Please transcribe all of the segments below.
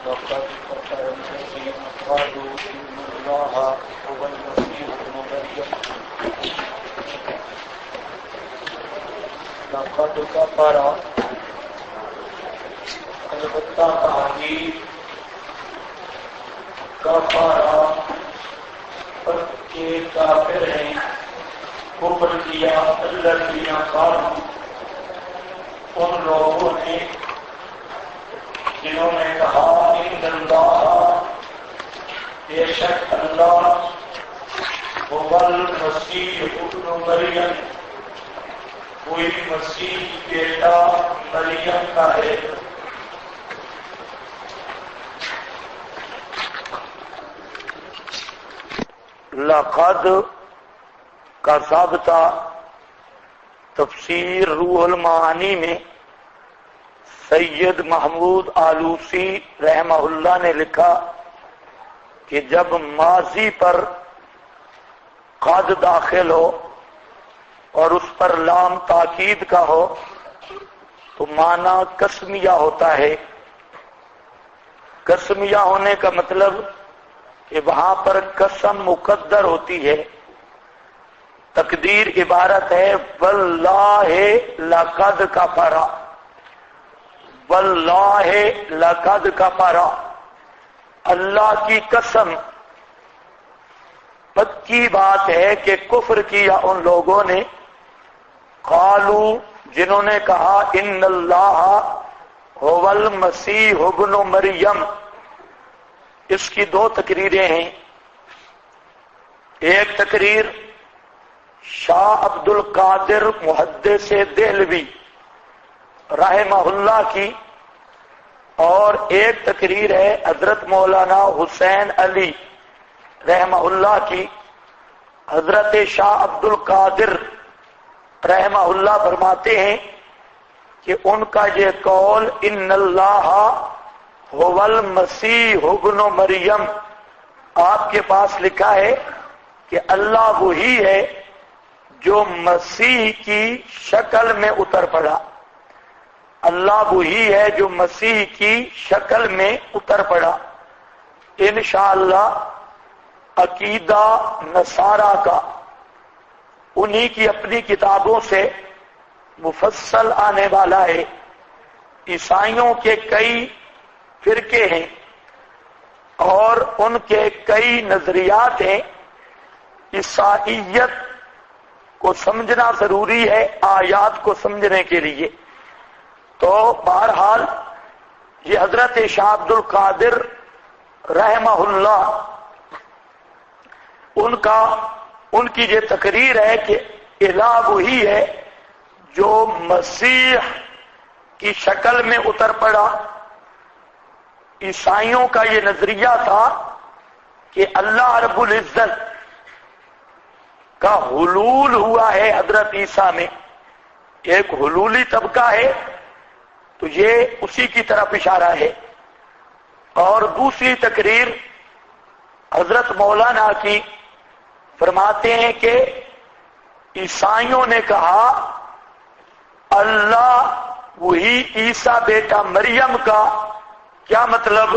وقد كفر الذين قالوا إن الله هو المسيح ابن مريم لقد كفر البتہ تحقیق کفر کے کافر ہیں کفر کیا الذین قالوا ان لوگوں نے جنہوں نے کہا ان اللہ بے شک اللہ هو المسیح ابن مریم کوئی مسیح بیٹا مریم کا ہے. لقد کا ضابطہ تفسیر روح المعانی میں سید محمود آلوسی رحمہ اللہ نے لکھا کہ جب ماضی پر قد داخل ہو اور اس پر لام تاکید کا ہو تو معنی قسمیہ ہوتا ہے. قسمیہ ہونے کا مطلب کہ وہاں پر قسم مقدر ہوتی ہے. تقدیر عبارت ہے واللہ لقد کفر، واللہ لقد کفر، اللہ کی قسم پکی بات ہے کہ کفر کیا ان لوگوں نے. قالو جنہوں نے کہا ان اللہ هو المسیح ابن مریم. اس کی دو تقریریں ہیں. ایک تقریر شاہ عبد القادر محدث دہلوی رحمہ اللہ کی، اور ایک تقریر ہے حضرت مولانا حسین علی رحمہ اللہ کی. حضرت شاہ عبد القادر رحمہ اللہ فرماتے ہیں کہ ان کا یہ قول ان اللہ هو المسیح ابن مریم، آپ کے پاس لکھا ہے کہ اللہ وہی ہے جو مسیح کی شکل میں اتر پڑا. اللہ وہی ہے جو مسیح کی شکل میں اتر پڑا. انشاءاللہ عقیدہ نصارہ کا انہی کی اپنی کتابوں سے مفصل آنے والا ہے. عیسائیوں کے کئی فرقے ہیں اور ان کے کئی نظریات ہیں. عیسائیت کو سمجھنا ضروری ہے آیات کو سمجھنے کے لیے. تو بہرحال یہ حضرت شاہ عبد القادر رحمہ اللہ ان کی یہ تقریر ہے کہ الہ وہی ہے جو مسیح کی شکل میں اتر پڑا. عیسائیوں کا یہ نظریہ تھا کہ اللہ رب العزت کا حلول ہوا ہے حضرت عیسیٰ میں. ایک حلولی طبقہ ہے تو یہ اسی کی طرف اشارہ ہے. اور دوسری تقریر حضرت مولانا کی فرماتے ہیں کہ عیسائیوں نے کہا اللہ وہی عیسیٰ بیٹا مریم کا. کیا مطلب؟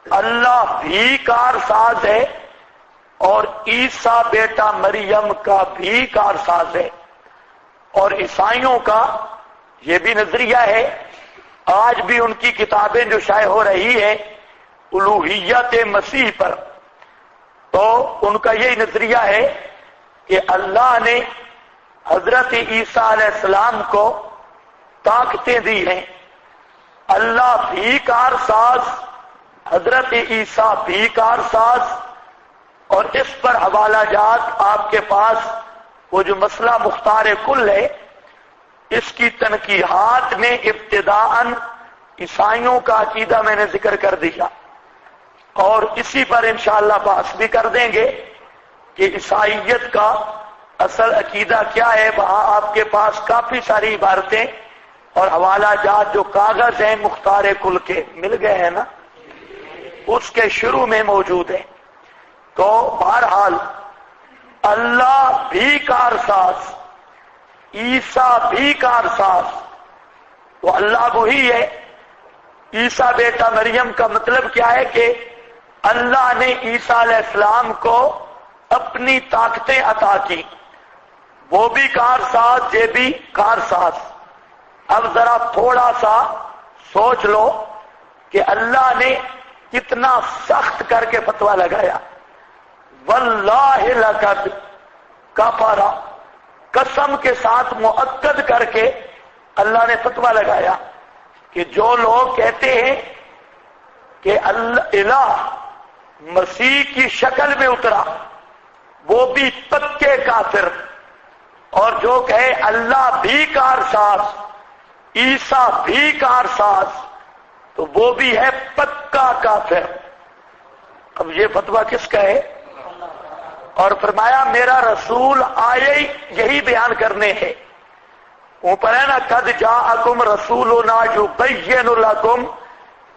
اللہ بھی کارساز ہے اور عیسیٰ بیٹا مریم کا بھی کارساز ہے. اور عیسائیوں کا یہ بھی نظریہ ہے، آج بھی ان کی کتابیں جو شائع ہو رہی ہیں الوہیت مسیح پر، تو ان کا یہی نظریہ ہے کہ اللہ نے حضرت عیسیٰ علیہ السلام کو طاقتیں دی ہیں. اللہ بھی کارساز، حضرت عیسیٰ بھی کارساز. اور اس پر حوالہ جات آپ کے پاس وہ جو مسئلہ مختار کل ہے اس کی تنقیحات میں ابتداءً عیسائیوں کا عقیدہ میں نے ذکر کر دیا، اور اسی پر انشاءاللہ بحث بھی کر دیں گے کہ عیسائیت کا اصل عقیدہ کیا ہے. وہاں آپ کے پاس کافی ساری عبارتیں اور حوالہ جات جو کاغذ ہیں مختار کل کے مل گئے ہیں نا، اس کے شروع میں موجود ہیں. تو بہرحال اللہ بھی کارساز، عیسیٰ بھی کارساز. وہ اللہ وہی ہے عیسیٰ بیٹا مریم کا مطلب کیا ہے کہ اللہ نے عیسیٰ علیہ السلام کو اپنی طاقتیں عطا کی، وہ بھی کارساز، یہ بھی کارساز۔ اب ذرا تھوڑا سا سوچ لو کہ اللہ نے کتنا سخت کر کے فتویٰ لگایا، واللہ لقد کفر، قسم کے ساتھ مؤکد کر کے اللہ نے فتویٰ لگایا کہ جو لوگ کہتے ہیں کہ الہ مسیح کی شکل میں اترا وہ بھی پکے کافر، اور جو کہے اللہ بھی کارساز، عیسیٰ بھی کارساز، تو وہ بھی ہے پکا کافر۔ اب یہ فتویٰ کس کا ہے؟ اور فرمایا میرا رسول آئے یہی بیان کرنے ہے، اوپر ہے نا قد جاءکم رسولنا یبین لکم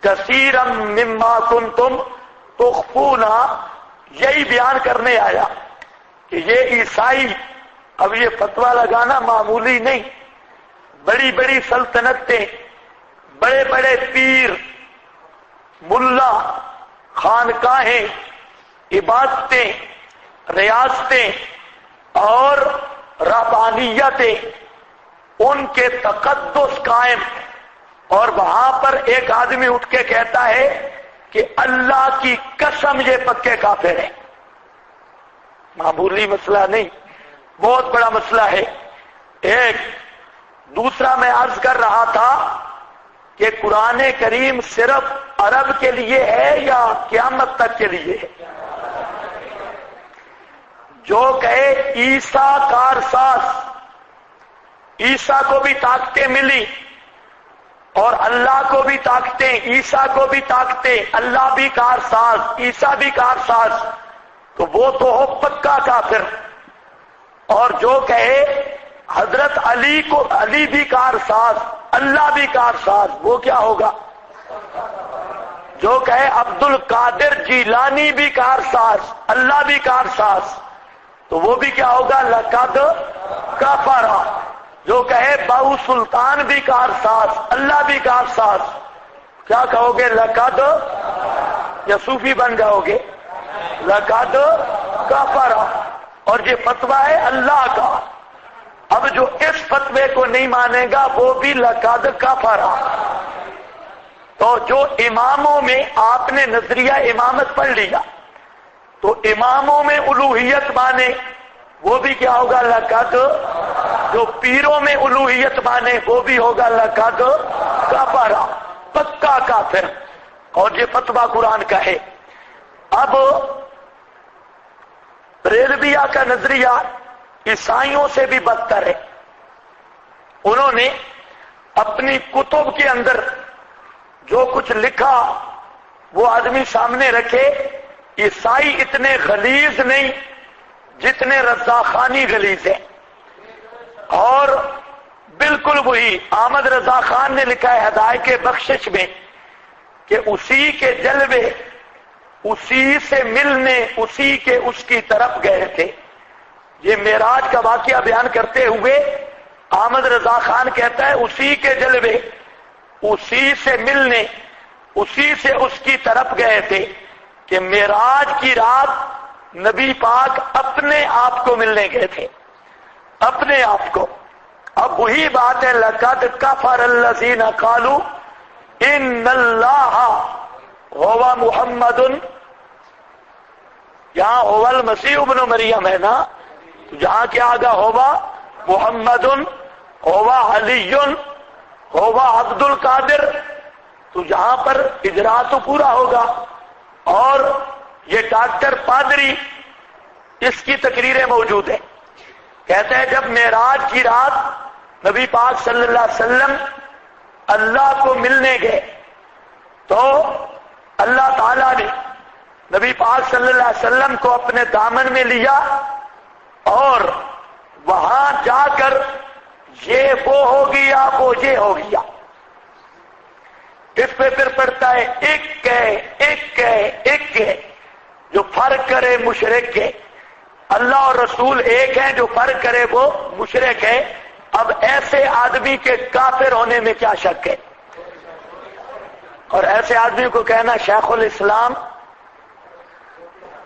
کثیرا مما کنتم تخفون، یہی بیان کرنے آیا کہ یہ عیسائی اب یہ فتویٰ لگانا معمولی نہیں، بڑی بڑی سلطنتیں، بڑے بڑے پیر، ملا، خانقاہیں، عبادتیں، ریاستیں اور ربانیتیں، ان کے تقدس قائم، اور وہاں پر ایک آدمی اٹھ کے کہتا ہے کہ اللہ کی قسم یہ پکے کافر ہیں۔ معمولی مسئلہ نہیں، بہت بڑا مسئلہ ہے۔ ایک دوسرا میں عرض کر رہا تھا کہ قرآن کریم صرف عرب کے لیے ہے یا قیامت تک کے لیے ہے؟ جو کہے عیسیٰ کارساز، عیسیٰ کو بھی طاقتیں ملی اور اللہ کو بھی طاقتیں، عیسیٰ کو بھی طاقتیں، اللہ بھی کارساز، عیسیٰ بھی کارساز، تو وہ تو ہو پکا کافر۔ اور جو کہے حضرت علی بھی کارساز، اللہ بھی کارساز، وہ کیا ہوگا؟ جو کہے عبد القادر جیلانی بھی کارساز، اللہ بھی کارساز، تو وہ بھی کیا ہوگا؟ لقد کفر۔ جو کہے باو سلطان بھی کارساز، اللہ بھی کارساز، کیا کہو گے؟ لقد، یا صوفی بن جاؤ گے؟ لقد کفر۔ اور یہ فتویٰ ہے اللہ کا۔ اب جو اس فتوے کو نہیں مانے گا وہ بھی لقد کفر۔ تو جو اماموں میں آپ نے نظریہ امامت پڑھ لیا تو اماموں میں الوہیت مانے وہ بھی کیا ہوگا؟ لقد۔ جو پیروں میں الوہیت مانے وہ بھی ہوگا لقد کفر، پکا کافر۔ اور یہ فتویٰ قرآن کا ہے۔ اب ریلویہ کا نظریہ عیسائیوں سے بھی بدتر ہے۔ انہوں نے اپنی کتب کے اندر جو کچھ لکھا وہ آدمی سامنے رکھے۔ عیسائی اتنے غلیظ نہیں جتنے رضاخانی غلیظ ہیں، اور بالکل وہی احمد رضا خان نے لکھا ہے ہدایت بخشش میں کہ اسی کے جلوے اسی سے ملنے اسی کے اس کی طرف گئے تھے۔ یہ معراج کا واقعہ بیان کرتے ہوئے احمد رضا خان کہتا ہے اسی کے جلوے اسی سے ملنے اسی سے اس کی طرف گئے تھے کہ معراج کی رات نبی پاک اپنے آپ کو ملنے گئے تھے، اپنے آپ کو۔ اب وہی بات ہے لقد کفر الذین قالوا ان اللہ هو محمد، یہاں هو المسیح ابن مریم ہے نا، تو جہاں کیا آگا؟ ہوگا محمد، ہوگا علی، ہوگا عبد القادر، تو جہاں پر اجرا تو پورا ہوگا۔ اور یہ ڈاکٹر پادری اس کی تقریریں موجود ہیں، کہتے ہیں جب معراج کی رات نبی پاک صلی اللہ علیہ وسلم اللہ کو ملنے گئے تو اللہ تعالیٰ نے نبی پاک صلی اللہ علیہ وسلم کو اپنے دامن میں لیا اور وہاں جا کر یہ وہ ہو گیا وہ یہ ہو گیا۔ اس پہ پھر پڑتا ہے ایک ہے جو فرق کرے مشرک کے، اللہ اور رسول ایک ہیں، جو فرق کرے وہ مشرک ہے۔ اب ایسے آدمی کے کافر ہونے میں کیا شک ہے؟ اور ایسے آدمی کو کہنا شیخ الاسلام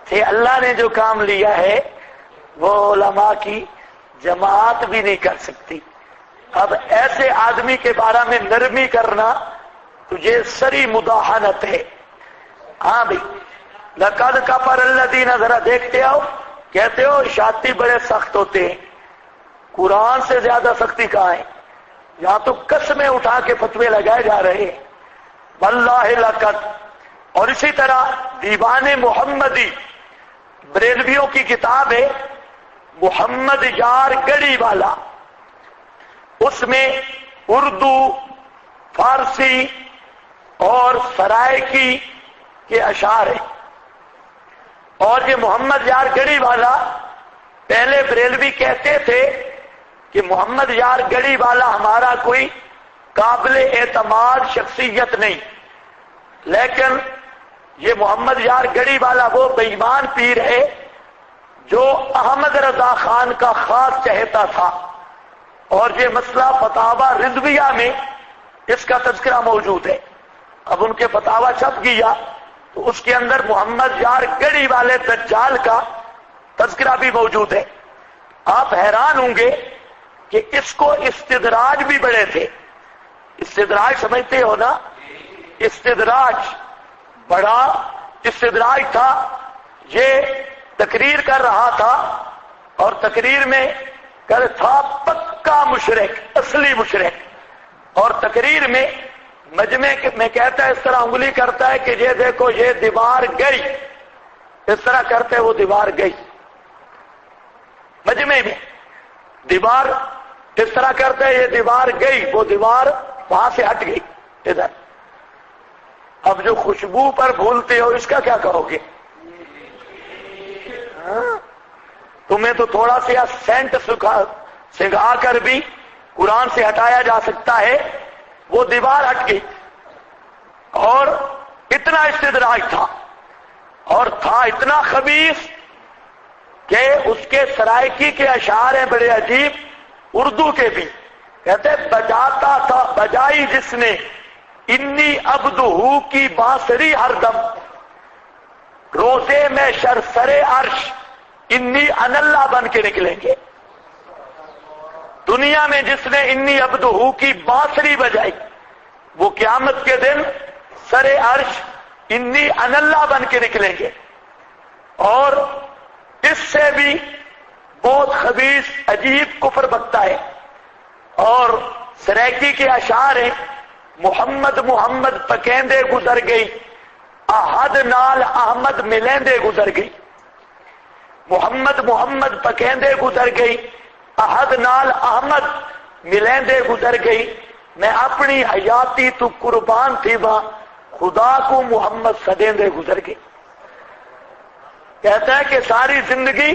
تھے، اللہ نے جو کام لیا ہے وہ علماء کی جماعت بھی نہیں کر سکتی. اب ایسے آدمی کے بارے میں نرمی کرنا تجھے سری مداحنت ہے. ہاں بھائی، لقد کفر الذین، ذرا دیکھتے ہو، کہتے ہو شاطی بڑے سخت ہوتے ہیں، قرآن سے زیادہ سختی کہاں ہے؟ یہاں تو قسمیں اٹھا کے فتوے لگائے جا رہے ہیں. واللہ لقد. اور اسی طرح دیوان محمدی بریلویوں کی کتاب ہے محمد یار گڑی والا، اس میں اردو، فارسی اور سرائکی کے اشعار ہیں. اور یہ محمد یار گڑی والا، پہلے بریلوی کہتے تھے کہ محمد یار گڑی والا ہمارا کوئی قابل اعتماد شخصیت نہیں، لیکن یہ محمد یار گڑی والا وہ بے ایمان پیر ہے جو احمد رضا خان کا خاص چہتا تھا. اور یہ مسئلہ فتاوی رضویہ میں اس کا تذکرہ موجود ہے. اب ان کے فتاوی چھپ گیا تو اس کے اندر محمد یار گڑی والے دجال کا تذکرہ بھی موجود ہے. آپ حیران ہوں گے کہ اس کو استدراج بھی بڑے تھے. استدراج سمجھتے ہو نا؟ استدراج بڑا استدراج تھا. یہ تقریر کر رہا تھا اور تقریر میں تھا پکا مشرک، اصلی مشرک. اور تقریر میں مجمع میں کہتا ہے، اس طرح انگلی کرتا ہے کہ یہ دیکھو یہ دیوار گئی، اس طرح کرتے وہ دیوار گئی. مجمع میں دیوار اس طرح کرتے یہ دیوار گئی، وہ دیوار وہاں سے ہٹ گئی ادھر. اب جو خوشبو پر بھولتے ہو اس کا کیا کہو گے؟ تمہیں تو تھوڑا سا سینٹ سنگھا کر بھی قرآن سے ہٹایا جا سکتا ہے. وہ دیوار ہٹ گئی. اور اتنا استدراج تھا اور تھا اتنا خبیث کہ اس کے سرائکی کے اشعار ہیں بڑے عجیب، اردو کے بھی. کہتے بجاتا تھا بجائی جس نے انی عبدہو کی بانسری ہر دم، روزے میں شرسرے عرش انی ان اللہ بن کے نکلیں گے. دنیا میں جس نے انی عبدہو کی بانسری بجائی وہ قیامت کے دن سرے عرش انی ان اللہ بن کے نکلیں گے. اور اس سے بھی بہت خبیث عجیب کفر بکتا ہے. اور سریکی کے اشعار ہیں محمد محمد پکیندے گزر گئی، احد نال احمد ملیندے گزر گئی. محمد محمد پکیندے گزر گئی، احد نال احمد ملیندے گزر گئی. میں اپنی حیاتی تو قربان تھی وہاں خدا کو محمد سدیندے گزر گئی. کہتا ہے کہ ساری زندگی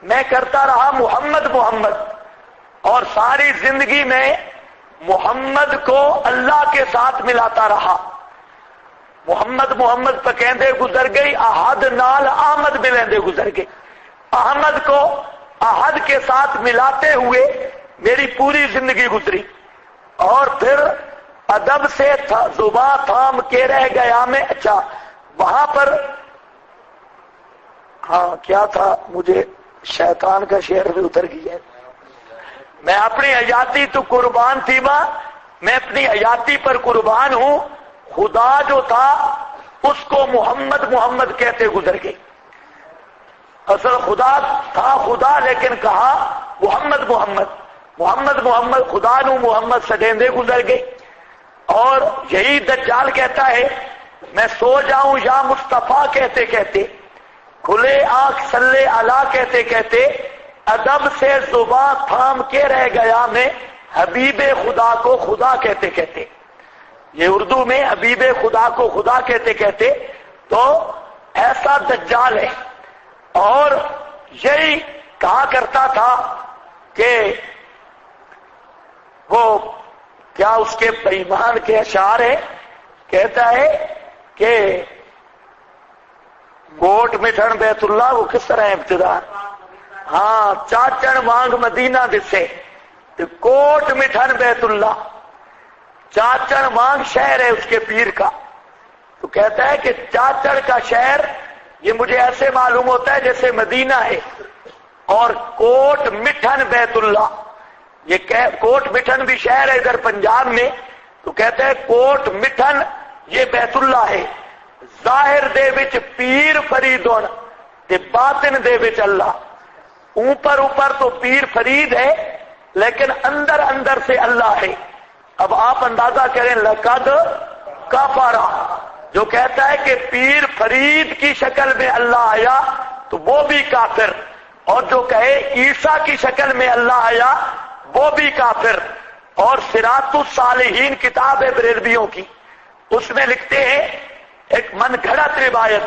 میں کرتا رہا محمد محمد، اور ساری زندگی میں محمد کو اللہ کے ساتھ ملاتا رہا. محمد محمد پکیندے گزر گئی، احد نال احمد ملیندے گزر گئی. احمد کو احد کے ساتھ ملاتے ہوئے میری پوری زندگی گزری. اور پھر ادب سے زباں تھام کے رہ گیا میں. اچھا وہاں پر ہاں کیا تھا، مجھے شیطان کا شعر بھی اتر گیا. میں اپنی حیاتی تو قربان تھی ماں، میں اپنی حیاتی پر قربان ہوں. خدا جو تھا اس کو محمد محمد کہتے گزر گئی. اصل خدا تھا خدا، لیکن کہا محمد محمد. محمد محمد خدا نو محمد سڈیندے گزر گئی. اور یہی دجال کہتا ہے میں سو جاؤں یا مصطفیٰ کہتے کہتے، کھلے آنکھ صلی اللہ کہتے کہتے، ادب سے زباں تھام کے رہ گیا میں حبیب خدا کو خدا کہتے کہتے. یہ اردو میں حبیب خدا کو خدا کہتے کہتے. تو ایسا دجال ہے. اور یہی کہا کرتا تھا کہ وہ کیا اس کے بےمان کے اشعار ہے، کہتا ہے کہ کوٹ مٹھن بیت اللہ، وہ کس طرح ہے ابتدا؟ ہاں چاچن وانگ مدینہ دسے، کوٹ مٹھن بیت اللہ، چاچن وانگ شہر ہے اس کے پیر کا. تو کہتا ہے کہ چاچڑ کا شہر یہ مجھے ایسے معلوم ہوتا ہے جیسے مدینہ ہے، اور کوٹ مٹھن بیت اللہ، یہ کوٹ مٹھن بھی شہر ہے ادھر پنجاب میں، تو کہتا ہے کوٹ مٹھن یہ بیت اللہ ہے، ظاہر دے وچ پیر فریدون تے باطن دے وچ اللہ، اوپر اوپر تو پیر فرید ہے لیکن اندر اندر سے اللہ ہے۔ اب آپ اندازہ کریں لقد کفرا، جو کہتا ہے کہ پیر فرید کی شکل میں اللہ آیا تو وہ بھی کافر، اور جو کہے عیسیٰ کی شکل میں اللہ آیا وہ بھی کافر۔ اور صراط الصالحین کتاب ہے بریلویوں کی، اس میں لکھتے ہیں ایک من گھڑت روایت،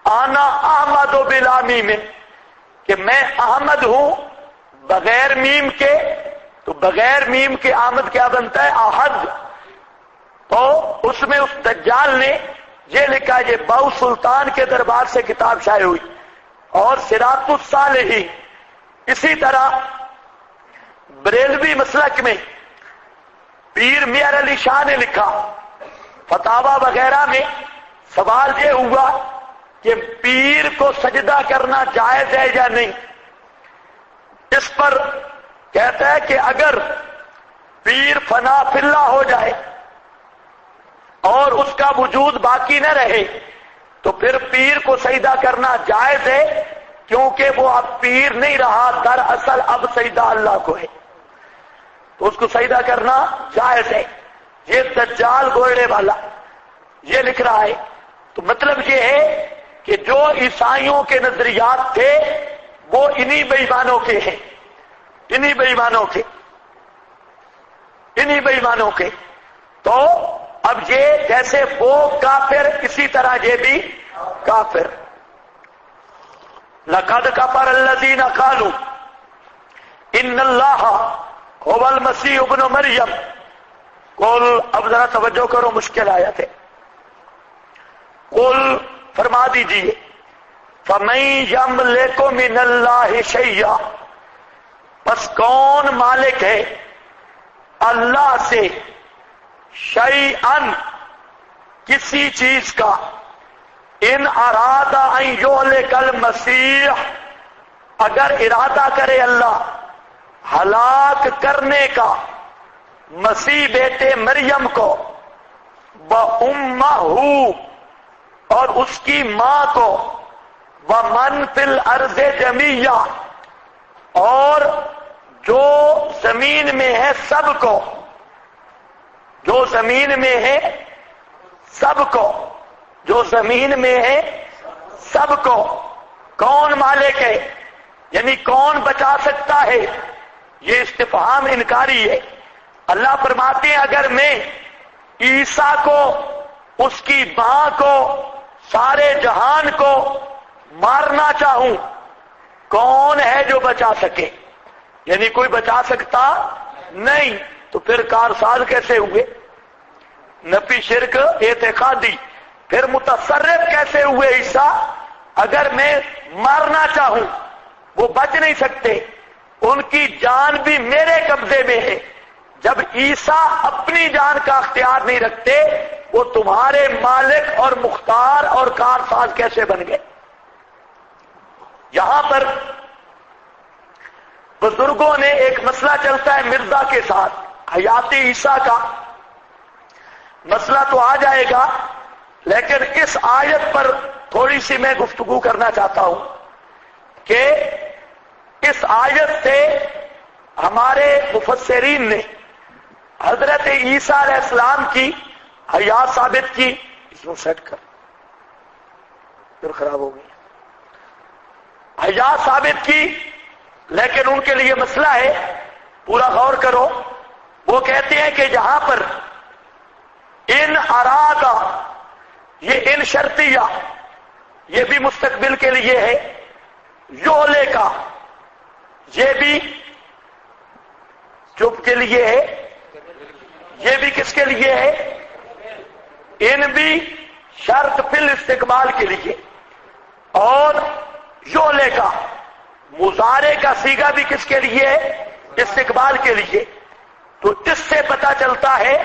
آنا احمد و بلا میم، کہ میں احمد ہوں بغیر میم کے، تو بغیر میم کے احمد کیا بنتا ہے؟ احد۔ تو اس میں اس دجال نے یہ لکھا، یہ باؤ سلطان کے دربار سے کتاب شائع ہوئی، اور صراط الصالحین۔ اسی طرح بریلوی مسلک میں پیر میاں علی شاہ نے لکھا، فتاوا وغیرہ میں سوال یہ ہوا کہ پیر کو سجدہ کرنا جائز ہے یا نہیں؟ اس پر کہتا ہے کہ اگر پیر فنا فی اللہ ہو جائے اور اس کا وجود باقی نہ رہے تو پھر پیر کو سجدہ کرنا جائز ہے، کیونکہ وہ اب پیر نہیں رہا، دراصل اب سجدہ اللہ کو ہے، تو اس کو سجدہ کرنا جائز ہے۔ یہ دجال گوڑے والا یہ لکھ رہا ہے۔ تو مطلب یہ ہے کہ جو عیسائیوں کے نظریات تھے وہ انہی بے ایمانوں کے ہیں، انہی بے ایمانوں کے۔ تو اب یہ جیسے وہ کافر، اسی طرح یہ بھی کافر۔ لقد کفر الذین قالوا ان اللہ هو المسیح ابن مریم۔ قل، اب ذرا توجہ کرو، مشکل آیت ہے۔ قل، فرما دیجئے، فمن یملک من اللہ شیئا، پس کون مالک ہے اللہ سے شیئن، کسی چیز کا، ان ارادہ ان یہلک المسیح، اگر ارادہ کرے اللہ ہلاک کرنے کا مسیح بیٹے مریم کو، وَأُمَّهُ، اور اس کی ماں کو، وَمَنْ فِي الْأَرْضِ جَمِيعًا، اور جو زمین میں ہے سب کو، جو زمین میں ہے سب کو، جو زمین میں ہے سب کو، کون مالک ہے؟ یعنی کون بچا سکتا ہے؟ یہ استفہام انکاری ہے۔ اللہ فرماتے ہیں اگر میں عیسیٰ کو، اس کی ماں کو، سارے جہان کو مارنا چاہوں، کون ہے جو بچا سکے؟ یعنی کوئی بچا سکتا نہیں، تو پھر کارساز کیسے ہوئے؟ نفی شرک اعتقادی۔ پھر متصرف کیسے ہوئے عیسیٰ؟ اگر میں مارنا چاہوں وہ بچ نہیں سکتے، ان کی جان بھی میرے قبضے میں ہے۔ جب عیسیٰ اپنی جان کا اختیار نہیں رکھتے، وہ تمہارے مالک اور مختار اور کارساز کیسے بن گئے؟ یہاں پر بزرگوں نے ایک مسئلہ چلتا ہے مرزا کے ساتھ، حیات عیسیٰ کا مسئلہ تو آ جائے گا، لیکن اس آیت پر تھوڑی سی میں گفتگو کرنا چاہتا ہوں کہ اس آیت سے ہمارے مفسرین نے حضرت عیسیٰ علیہ السلام کی حیات ثابت کی۔ اس کو سیٹ کر، پھر خراب ہو گئی۔ حیات ثابت کی، لیکن ان کے لیے مسئلہ ہے، پورا غور کرو۔ وہ کہتے ہیں کہ جہاں پر ان ارادہ، یہ ان شرطیہ، یہ بھی مستقبل کے لیے ہے، یولے کا یہ بھی چپ کے لیے ہے، یہ بھی کس کے لیے ہے؟ ان بھی شرط فل استقبال کے لیے، اور یولے کا مضارع کا صیغہ بھی کس کے لیے ہے؟ استقبال کے لیے۔ تو اس سے پتہ چلتا ہے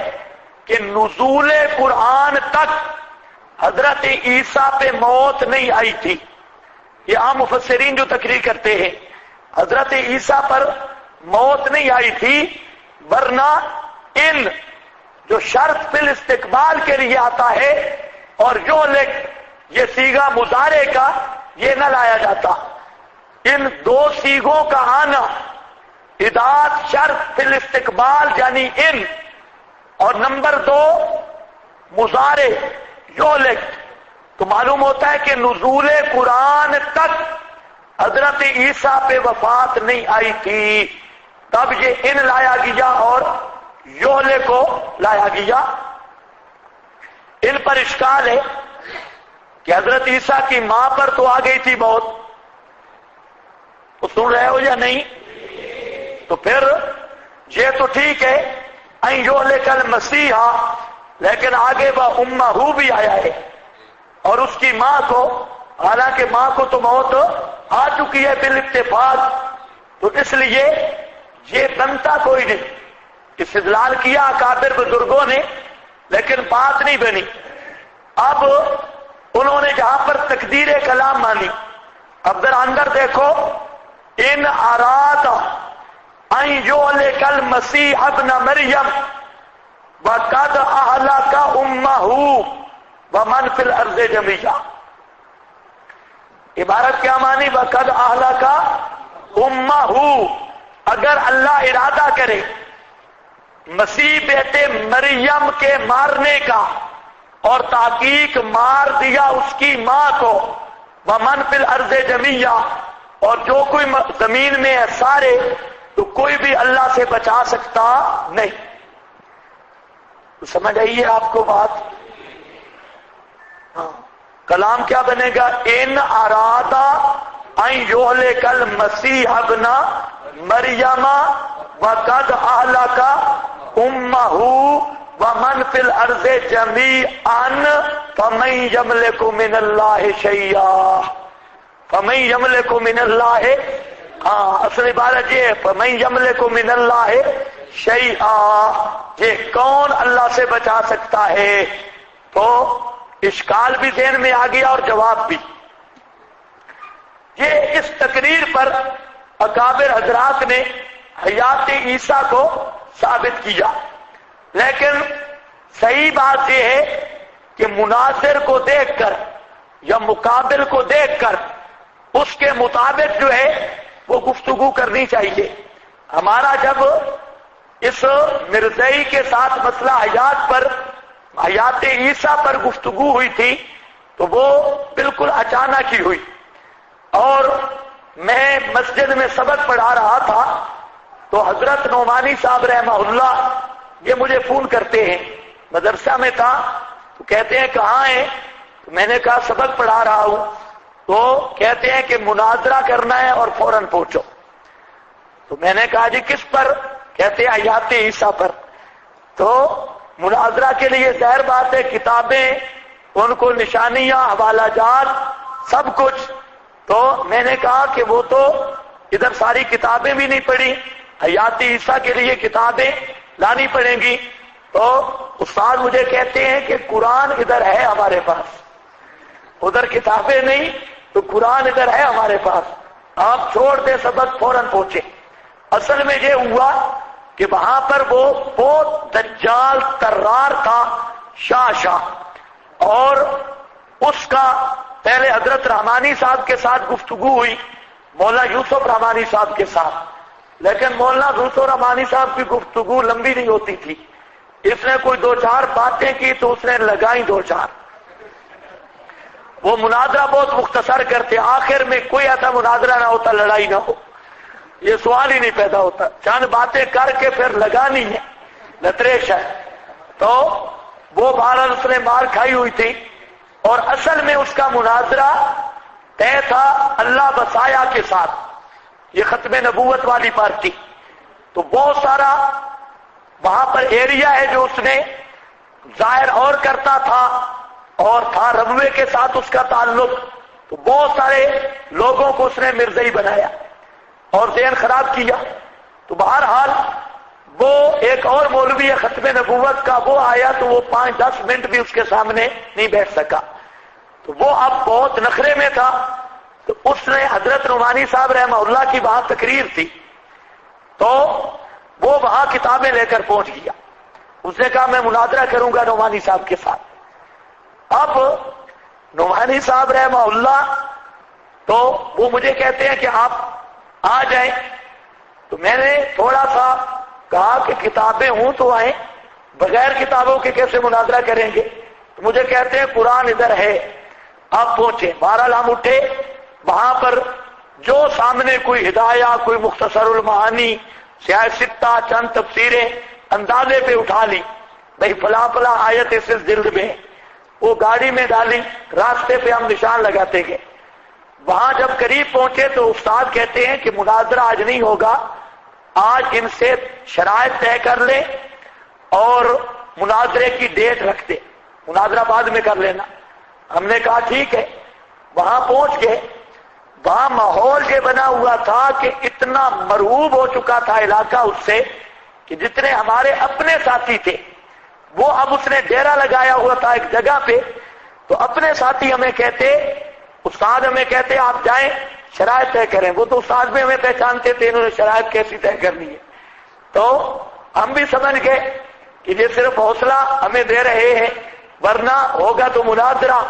کہ نزول قرآن تک حضرت عیسیٰ پہ موت نہیں آئی تھی. یہ عام مفسرین جو تقریر کرتے ہیں حضرت عیسیٰ پر موت نہیں آئی تھی، ورنہ ان جو شرط فی الاستقبال کے لیے آتا ہے اور جو یہ صیغہ مضارع کا یہ نہ لایا جاتا. ان دو صیغوں کا آنا ادات شرط فی الاستقبال یعنی ان، اور نمبر 2 مضارع یولد، تو معلوم ہوتا ہے کہ نزول قرآن تک حضرت عیسیٰ پہ وفات نہیں آئی تھی، تب یہ ان لایا گیا اور یولے کو لایا گیا. ان پر اشکال ہے کہ حضرت عیسیٰ کی ماں پر تو آ گئی تھی موت، تو سن رہے ہو یا نہیں؟ تو پھر یہ تو ٹھیک ہے این یولے کل مسیحا، لیکن آگے وہ امہ بھی آیا ہے اور اس کی ماں کو، حالانکہ ماں کو تو موت آ چکی ہے بالاتفاق، تو اس لیے یہ بنتا کوئی نہیں. استدلال کیا اکابر بزرگوں نے لیکن بات نہیں بنی. اب انہوں نے جہاں پر تقدیر کلام مانی، اب ذرا اندر دیکھو، ان اراد ان یولک المسیح ابن مریم وقد اہلک امہ ومن فی الارض جمیعا. عبارت کیا مانی؟ وقد اہلک امہ، اگر اللہ ارادہ کرے مسیح بیٹے مریم کے مارنے کا اور تحقیق مار دیا اس کی ماں کو، ومن فی الارض جمیعا، اور جو کوئی زمین میں ہے سارے، تو کوئی بھی اللہ سے بچا سکتا نہیں. تو سمجھ آئیے آپ کو بات؟ ہاں. کلام کیا بنے گا؟ ان ارادہ ان یہلک المسیح ابن مریم وقد اہلک امہ ومن فی الارض جمیعا فمن یملک من اللہ شیئا. فمن یملک من اللہ، ہاں اصل عبارت یہ ہے، فمن یملک من اللہ شیئا، یہ کون اللہ سے بچا سکتا ہے؟ تو اشکال بھی ذہن میں آ گیا اور جواب بھی. یہ اس تقریر پر اکابر حضرات نے حیات عیسیٰ کو ثابت کیا، لیکن صحیح بات یہ ہے کہ مناظر کو دیکھ کر یا مقابل کو دیکھ کر اس کے مطابق جو ہے وہ گفتگو کرنی چاہیے. ہمارا جب اس مرزائی کے ساتھ مسئلہ حیات عیسیٰ پر گفتگو ہوئی تھی تو وہ بالکل اچانک ہی ہوئی، اور میں مسجد میں سبق پڑھا رہا تھا تو حضرت نعمانی صاحب رحمہ اللہ یہ مجھے فون کرتے ہیں، مدرسہ میں تھا تو کہتے ہیں کہاں ہیں؟ تو میں نے کہا سبق پڑھا رہا ہوں. تو کہتے ہیں کہ مناظرہ کرنا ہے اور فوراً پہنچو. تو میں نے کہا جی کس پر؟ کہتے ہیں حیات عیسیٰ پر. تو مناظرہ کے لیے ظاہر بات ہے کتابیں، ان کو نشانیاں، حوالہ جات، سب کچھ. تو میں نے کہا کہ وہ تو ادھر ساری کتابیں بھی نہیں پڑھی، حیات عیسیٰ کے لیے کتابیں لانی پڑیں گی. تو استاد مجھے کہتے ہیں کہ قرآن ادھر ہے ہمارے پاس، ادھر کتابیں نہیں تو قرآن ادھر ہے ہمارے پاس، آپ چھوڑ دیں سبق فوراً پہنچے. اصل میں یہ ہوا کہ وہاں پر وہ بہت دجال طرار تھا، شاہ، اور اس کا پہلے حضرت رحمانی صاحب کے ساتھ گفتگو ہوئی، مولانا یوسف رحمانی صاحب کے ساتھ، لیکن مولانا یوسف رحمانی صاحب کی گفتگو لمبی نہیں ہوتی تھی. اس نے کوئی 2-4 باتیں کی تو اس نے لگائی 2-4. وہ مناظرہ بہت مختصر کرتے، آخر میں کوئی ایسا مناظرہ نہ ہوتا لڑائی نہ ہو، یہ سوال ہی نہیں پیدا ہوتا. چند باتیں کر کے پھر لگانی ہے، لتریش ہے. تو وہ بہرحال اس نے مار کھائی ہوئی تھی، اور اصل میں اس کا مناظرہ طے تھا اللہ بسایا کے ساتھ، یہ ختم نبوت والی پارٹی. تو بہت سارا وہاں پر ایریا ہے جو اس نے ظاہر اور کرتا تھا، اور تھا ربوے کے ساتھ اس کا تعلق. تو بہت سارے لوگوں کو اس نے مرزائی بنایا اور ذہن خراب کیا. تو بہرحال وہ ایک اور مولوی ہے ختم نبوت کا، وہ آیا تو وہ 5-10 منٹ بھی اس کے سامنے نہیں بیٹھ سکا، تو وہ اب بہت نخرے میں تھا، تو اس نے حضرت نعمانی صاحب رحمہ اللہ کی وہاں تقریر تھی، تو وہ وہاں کتابیں لے کر پہنچ گیا۔ اس نے کہا میں مناظرہ کروں گا نعمانی صاحب کے ساتھ۔ اب نعمانی صاحب رحمہ اللہ تو وہ مجھے کہتے ہیں کہ آپ آ جائیں، تو میں نے تھوڑا سا کہا کہ کتابیں ہوں تو آئیں، بغیر کتابوں کے کیسے مناظرہ کریں گے؟ تو مجھے کہتے ہیں قرآن ادھر ہے، آپ پہنچے۔ بہرحال ہم اٹھے، وہاں پر جو سامنے کوئی ہدایہ، کوئی مختصر المعانی، سیاہ ستہ، چند تفسیریں اندازے پہ اٹھا لی، بھئی فلاں فلاں آیت اس جلد میں، وہ گاڑی میں ڈالی، راستے پہ ہم نشان لگاتے گئے۔ وہاں جب قریب پہنچے تو استاد کہتے ہیں کہ مناظرہ آج نہیں ہوگا، آج ان سے شرائط طے کر لیں اور مناظرے کی ڈیٹ رکھ دیں، مناظرہ بعد میں کر لینا۔ ہم نے کہا ٹھیک ہے۔ وہاں پہنچ گئے، وہاں ماحول یہ بنا ہوا تھا کہ اتنا مرعوب ہو چکا تھا علاقہ اس سے کہ جتنے ہمارے اپنے ساتھی تھے، وہ اب اس نے ڈیرا لگایا ہوا تھا ایک جگہ پہ، تو اپنے ساتھی ہمیں کہتے، استاد ہمیں کہتے آپ جائیں شرائط طے کریں۔ وہ تو استاد بھی ہمیں پہچانتے تھے، انہوں نے شرائط کیسی طے کرنی ہے، تو ہم بھی سمجھ گئے کہ یہ صرف حوصلہ ہمیں دے رہے ہیں، ورنہ ہوگا تو مناظرہ،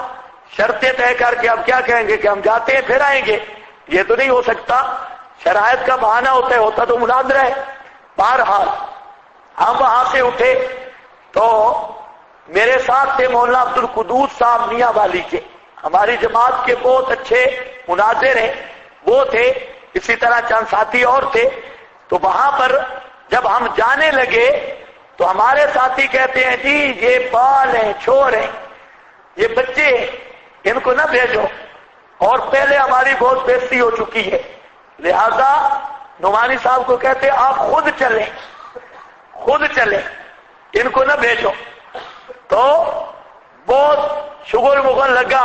شرطیں طے کر کے اب کیا کہیں گے کہ ہم جاتے ہیں پھر آئیں گے، یہ تو نہیں ہو سکتا، شرائط کا بہانہ ہوتا تو مناظرہ ہے۔ بہرحال ہم وہاں سے اٹھے تو میرے ساتھ تھے مولانا عبد القدوس صاحب میاں والی کے، ہماری جماعت کے بہت اچھے مناظر ہیں، وہ تھے، اسی طرح چند ساتھی اور تھے۔ تو وہاں پر جب ہم جانے لگے تو ہمارے ساتھی کہتے ہیں جی یہ بال ہیں، چھوڑ ہیں، یہ بچے ہیں، ان کو نہ بھیجو، اور پہلے ہماری بہت بےزتی ہو چکی ہے، لہذا نعمانی صاحب کو کہتے آپ خود چلیں، خود چلیں، ان کو نہ بھیجو۔ تو بہت شغل مغل لگا،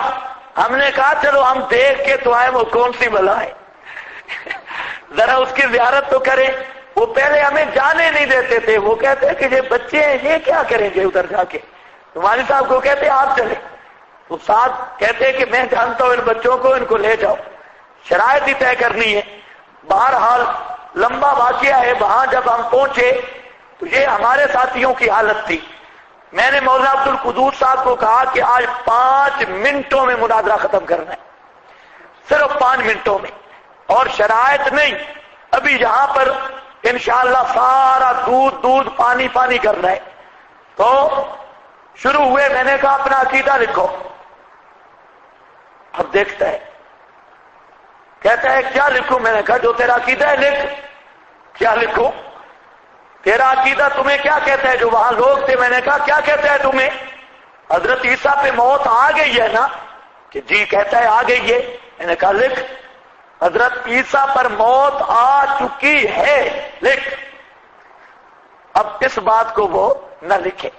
ہم نے کہا چلو ہم دیکھ کے تو آئے وہ کون سی بلا ہے، ذرا اس کی زیارت تو کریں۔ وہ پہلے ہمیں جانے نہیں دیتے تھے، وہ کہتے کہ یہ بچے ہیں، یہ کیا کریں گے ادھر جا کے؟ نعمانی صاحب کو کہتے آپ چلیں، تو ساتھ کہتے کہ میں جانتا ہوں ان بچوں کو، ان کو لے جاؤ، شرائط ہی طے کرنی ہے۔ بہرحال لمبا واقعہ ہے، وہاں جب ہم پہنچے تو یہ ہمارے ساتھیوں کی حالت تھی۔ میں نے مولانا عبد القدوس صاحب کو کہا کہ آج 5 منٹوں میں مناظرہ ختم کرنا ہے، صرف 5 منٹوں میں، اور شرائط نہیں، ابھی یہاں پر انشاءاللہ سارا دودھ پانی کرنا ہے۔ تو شروع ہوئے، میں نے کہا اپنا عقیدہ لکھو۔ اب دیکھتا ہے، کہتا ہے کیا لکھوں؟ میں نے کہا جو تیرا عقیدہ ہے لکھ۔ کیا لکھوں؟ تیرا عقیدہ تمہیں کیا کہتا ہے؟ جو وہاں لوگ تھے، میں نے کہا کیا کہتا ہے تمہیں؟ حضرت عیسیٰ پہ موت آ گئی ہے نا؟ کہ جی کہتا ہے آ گئی ہے۔ میں نے کہا لکھ، حضرت عیسیٰ پر موت آ چکی ہے، لکھ۔ اب اس بات کو وہ نہ لکھے۔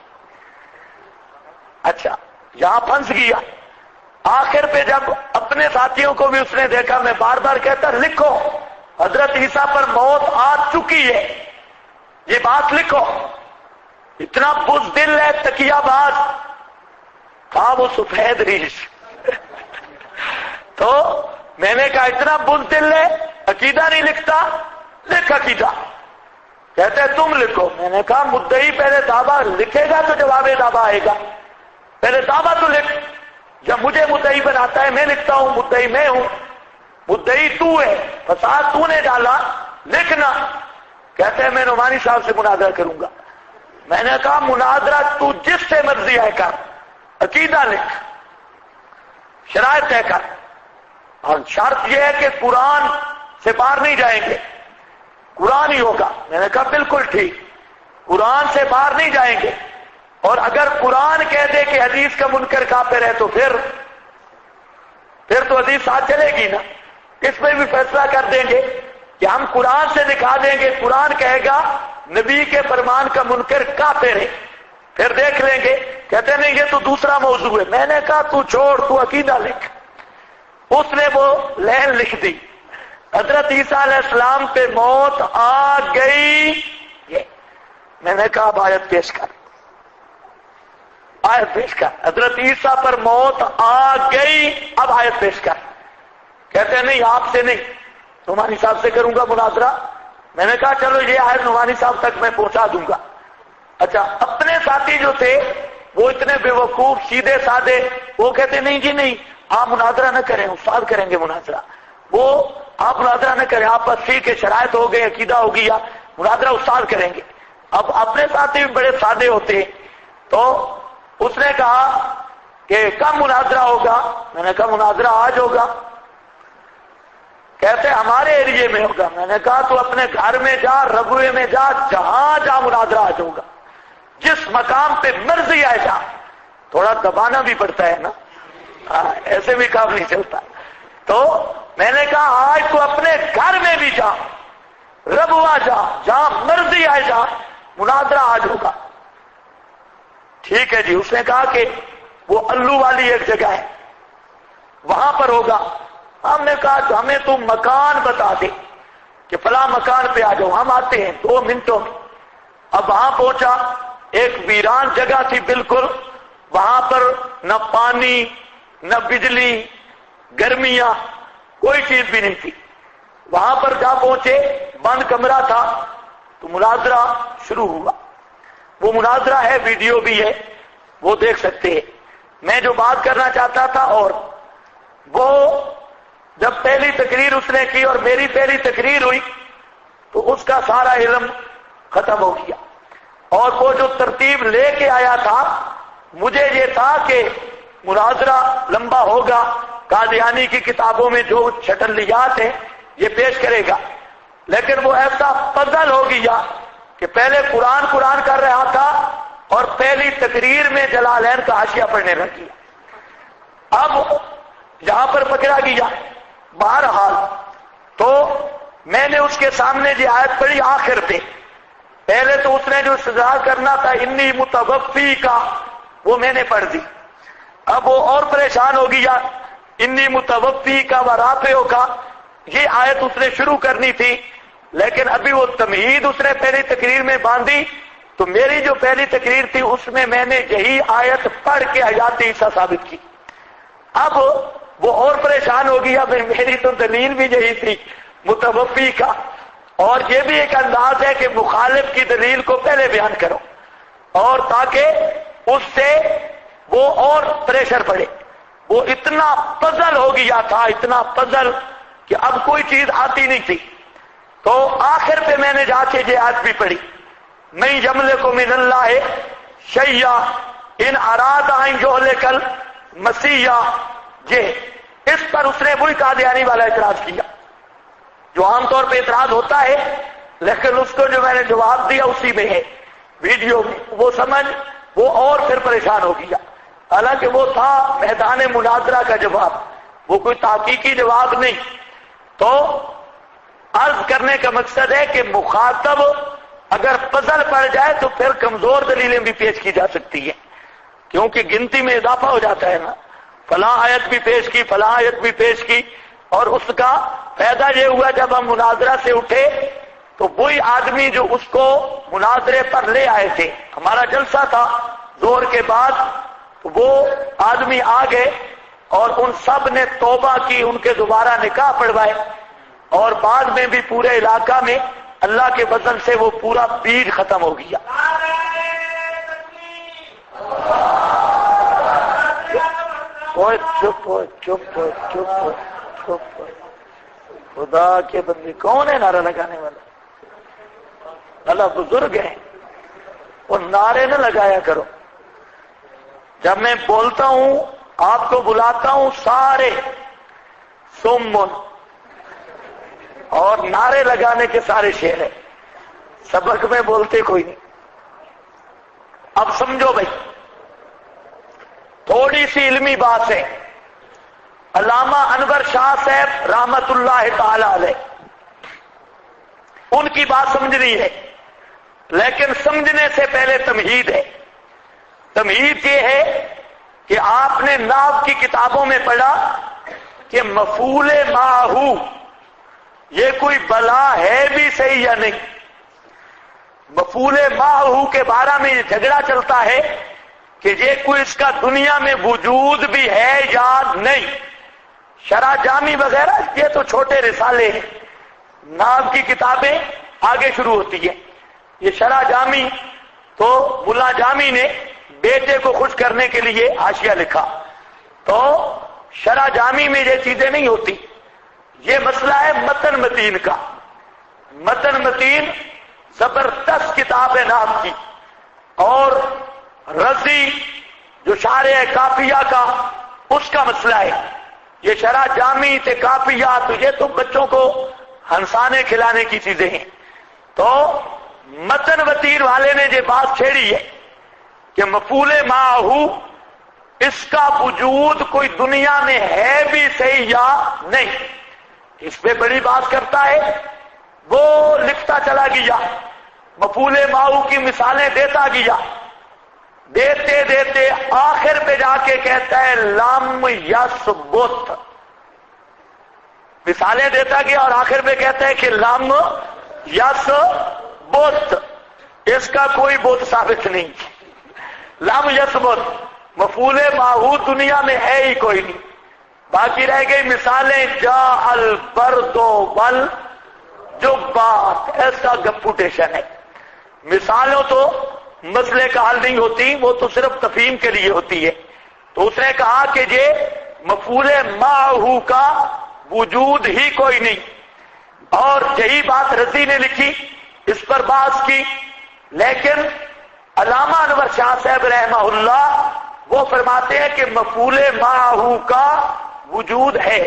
اچھا، یہاں پھنس گیا۔ آخر پہ جب اپنے ساتھیوں کو بھی اس نے دیکھا، میں بار بار کہتا لکھو حضرت عیسیٰ پر موت آ چکی ہے، یہ بات لکھو۔ اتنا بزدل ہے، تکیہ باز تھا وہ سفید ریش۔ تو میں نے کہا اتنا بزدل ہے، عقیدہ نہیں لکھتا، لکھ عقیدہ۔ کہتے ہیں تم لکھو۔ میں نے کہا مدعی پہلے دعویٰ لکھے گا تو جواب دعویٰ آئے گا، پہلے دعویٰ تو لکھ۔ جب مجھے مدعی بناتا ہے، میں لکھتا ہوں مدعی میں ہوں، مدعی تو ہے، فساد تو نے ڈالا، لکھنا۔ کہتے ہیں میں نعمانی صاحب سے مناظرہ کروں گا۔ میں نے کہا مناظرہ تو جس سے مرضی ہے کر، عقیدہ لکھ، شرائط طے کر، اور شرط یہ ہے کہ قرآن سے باہر نہیں جائیں گے، قرآن ہی ہوگا۔ میں نے کہا بالکل ٹھیک، قرآن سے باہر نہیں جائیں گے، اور اگر قرآن کہہ دے کہ حدیث کا منکر کافر ہے تو پھر تو حدیث ساتھ چلے گی نا۔ اس میں بھی فیصلہ کر دیں گے کہ ہم قرآن سے دکھا دیں گے، قرآن کہے گا نبی کے فرمان کا منکر کافر ہے، پھر دیکھ لیں گے۔ کہتے ہیں نہیں یہ تو دوسرا موضوع ہے۔ میں نے کہا تو چھوڑ، تو عقیدہ لکھ۔ اس نے وہ لائن لکھ دی، حضرت عیسیٰ علیہ السلام پہ موت آ گئی۔ میں نے کہا اب آیت پیش کر، آیت پیش کر۔ حضرت عیسیٰ پر موت آ گئی، اب آیت پیش کر۔ کہتے ہیں نہیں آپ سے نہیں، نعمانی صاحب سے کروں گا مناظرہ۔ میں نے کہا چلو یہ آیت نعمانی صاحب تک میں پہنچا دوں گا۔ اچھا، اپنے ساتھی جو تھے وہ اتنے بے وقوف سیدھے سادے، وہ کہتے نہیں جی نہیں آپ مناظرہ نہ کریں، استاد کریں گے مناظرہ۔ وہ آپ مناظرہ نہ کریں، آپ بس ٹھیک ہے شرائط ہو گئے، عقیدہ ہو گیا، مناظرہ استاد کریں گے۔ اب اپنے ساتھی بھی بڑے سادے ہوتے، تو اس نے کہا کہ کب مناظرہ ہوگا؟ میں نے کہا مناظرہ آج ہوگا۔ کہتے ہمارے ایریے میں ہوگا۔ میں نے کہا تو اپنے گھر میں جا، ربوے میں جا، جہاں جا مناظرہ آج ہوگا، جس مقام پہ مرضی آئے جا۔ تھوڑا دبانا بھی پڑتا ہے نا، ایسے بھی کام نہیں چلتا۔ تو میں نے کہا آج تو اپنے گھر میں بھی جا، ربوا جا، جہاں مرضی آئے جا، مناظرہ آج ہوگا۔ ٹھیک ہے جی۔ اس نے کہا کہ وہ الو والی ایک جگہ ہے، وہاں پر ہوگا۔ ہم نے کہا تو ہمیں تو مکان بتا دے کہ فلاں مکان پہ آ جاؤ، ہم آتے ہیں 2 منٹوں میں۔ اب وہاں پہنچا، ایک ویران جگہ تھی بالکل، وہاں پر نہ پانی نہ بجلی، گرمیاں، کوئی چیز بھی نہیں تھی۔ وہاں پر جا پہنچے، بند کمرہ تھا، تو مناظرہ شروع ہوا۔ وہ مناظرہ ہے، ویڈیو بھی ہے، وہ دیکھ سکتے ہیں۔ میں جو بات کرنا چاہتا تھا، اور وہ جب پہلی تقریر اس نے کی اور میری پہلی تقریر ہوئی تو اس کا سارا علم ختم ہو گیا۔ اور وہ جو ترتیب لے کے آیا تھا، مجھے یہ تھا کہ مناظرہ لمبا ہوگا، قادیانی کی کتابوں میں جو چھٹلیات ہیں یہ پیش کرے گا، لیکن وہ ایسا پزل ہو گیا کہ پہلے قرآن کر رہا تھا اور پہلی تقریر میں جلالین کا حاشیہ پڑھنے لگ گیا۔ اب یہاں پر پکڑا گیا۔ بہرحال تو میں نے اس کے سامنے جو آیت پڑھی آخر پہ، پہلے تو اس نے جو استدلال کرنا تھا انی متوفی کا، وہ میں نے پڑھ دی۔ اب وہ اور پریشان ہو گیا، انی متوفی کا و رافعو کا، یہ آیت اس نے شروع کرنی تھی، لیکن ابھی وہ تمہید اس نے پہلی تقریر میں باندھی، تو میری جو پہلی تقریر تھی اس میں نے یہی آیت پڑھ کے حیات عیسیٰ ثابت کی۔ اب وہ اور پریشان ہو گیا، میری تو دلیل بھی یہی تھی متوفی کا، اور یہ بھی ایک انداز ہے کہ مخالف کی دلیل کو پہلے بیان کرو، اور تاکہ اس سے وہ اور پریشر پڑے۔ وہ اتنا پزل ہو گیا تھا، اتنا پزل کہ اب کوئی چیز آتی نہیں تھی۔ تو آخر پہ میں نے جا کے یہ آیت بھی پڑھی، من یملک من اللہ شیئا ان اراد ان یہلک المسیح۔ یہ اس پر اس نے وہی قادیانی والا اعتراض کیا جو عام طور پہ اعتراض ہوتا ہے، لیکن اس کو جو میں نے جواب دیا اسی میں ہے ویڈیو میں، وہ سمجھ وہ اور پھر پریشان ہو گیا۔ حالانکہ وہ تھا میدان مناظرہ کا جواب، وہ کوئی تحقیقی جواب نہیں۔ تو عرض کرنے کا مقصد ہے کہ مخاطب اگر پزل پڑ جائے تو پھر کمزور دلیلیں بھی پیش کی جا سکتی ہیں، کیونکہ گنتی میں اضافہ ہو جاتا ہے نا، فلاں آیت بھی پیش کی، فلاں آیت بھی پیش کی، اور اس کا فائدہ یہ ہوا جب ہم مناظرہ سے اٹھے تو وہی آدمی جو اس کو مناظرے پر لے آئے تھے، ہمارا جلسہ تھا زور کے بعد، وہ آدمی آ گئے اور ان سب نے توبہ کی، ان کے دوبارہ نکاح پڑھوائے، اور بعد میں بھی پورے علاقہ میں اللہ کے فضل سے وہ پورا بیج ختم ہو گیا۔ چپ ہو چپ ہو چپ ہو چپ ہو، خدا کے بندے کون ہے نعرہ لگانے والا؟ اللہ بزرگ ہیں، اور نعرے نہ لگایا کرو۔ جب میں بولتا ہوں آپ کو بلاتا ہوں سارے سمن، اور نعرے لگانے کے سارے شعر ہیں، سبق میں بولتے کوئی نہیں۔ اب سمجھو بھائی، تھوڑی سی علمی بات ہے۔ علامہ انور شاہ صاحب رحمت اللہ تعالی علیہ، ان کی بات سمجھنی ہے، لیکن سمجھنے سے پہلے تمہید ہے۔ تمہید یہ ہے کہ آپ نے نحو کی کتابوں میں پڑھا کہ مفعول ماہو یہ کوئی بلا ہے بھی صحیح یا نہیں؟ مفعول معہ کے بارے میں یہ جھگڑا چلتا ہے کہ یہ کوئی اس کا دنیا میں وجود بھی ہے یا نہیں. شرح جامی وغیرہ یہ تو چھوٹے رسالے ہیں، نام کی کتابیں آگے شروع ہوتی ہیں. یہ شرح جامی تو ملا جامی نے بیٹے کو خوش کرنے کے لیے حاشیہ لکھا، تو شرح جامی میں یہ چیزیں نہیں ہوتی. یہ مسئلہ ہے متن متین کا. متن متین زبردست کتاب ہے نام کی، اور رضی جو شارح ہے کافیہ کا اس کا مسئلہ ہے. یہ شرح جامی تے کافیہ تو یہ تو بچوں کو ہنسانے کھلانے کی چیزیں ہیں. تو متن وتیر والے نے یہ بات چھیڑی ہے کہ مفعول معہ اس کا وجود کوئی دنیا میں ہے بھی صحیح یا نہیں. اس پہ بڑی بات کرتا ہے، وہ لکھتا چلا گیا، مفعول معہ کی مثالیں دیتا گیا، دیتے دیتے آخر پہ جا کے کہتا ہے لم یثبت. مثالیں دیتا گیا اور آخر پہ کہتا ہے کہ لم یثبت، اس کا کوئی بت ثابت نہیں. لم یثبت مفعول معہ دنیا میں ہے ہی کوئی نہیں. باقی رہ گئی مثالیں جاء البرد والجبات، ایسا گپوٹیشن ہے. مثالوں تو مسئلے کا حل نہیں ہوتی، وہ تو صرف تفہیم کے لیے ہوتی ہے. تو اس نے کہا کہ یہ مفعول معہ کا وجود ہی کوئی نہیں، اور یہی بات رضی نے لکھی، اس پر بحث کی. لیکن علامہ انور شاہ صاحب رحمہ اللہ وہ فرماتے ہیں کہ مفعول معہ کا وجود ہے.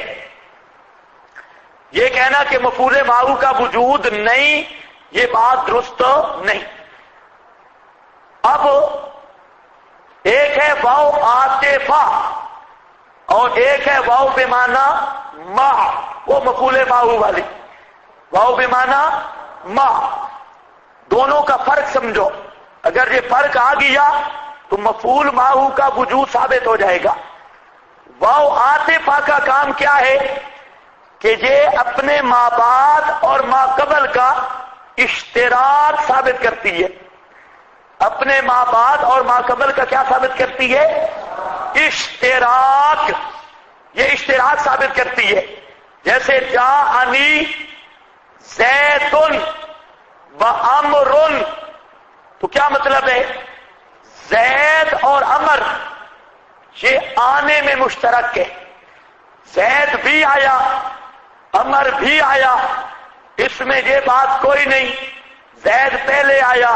یہ کہنا کہ مفعول معہ کا وجود نہیں، یہ بات درست نہیں. اب ایک ہے واو عاطفہ اور ایک ہے واو بمعنی ما، وہ مفعول معہ والی. واو بمعنی ما، دونوں کا فرق سمجھو. اگر یہ فرق آ گیا تو مفعول معہ کا وجود ثابت ہو جائے گا. واو عاطفہ کا کام کیا ہے کہ یہ اپنے ما بعد اور ما قبل کا اشتراک ثابت کرتی ہے. اپنے ما بعد اور ما قبل کا کیا ثابت کرتی ہے؟ اشتراک. یہ اشتراک ثابت کرتی ہے. جیسے جاءنی زید وعمر، تو کیا مطلب ہے؟ زید اور عمر یہ آنے میں مشترک ہے. زید بھی آیا، عمر بھی آیا، اس میں یہ بات کوئی نہیں زید پہلے آیا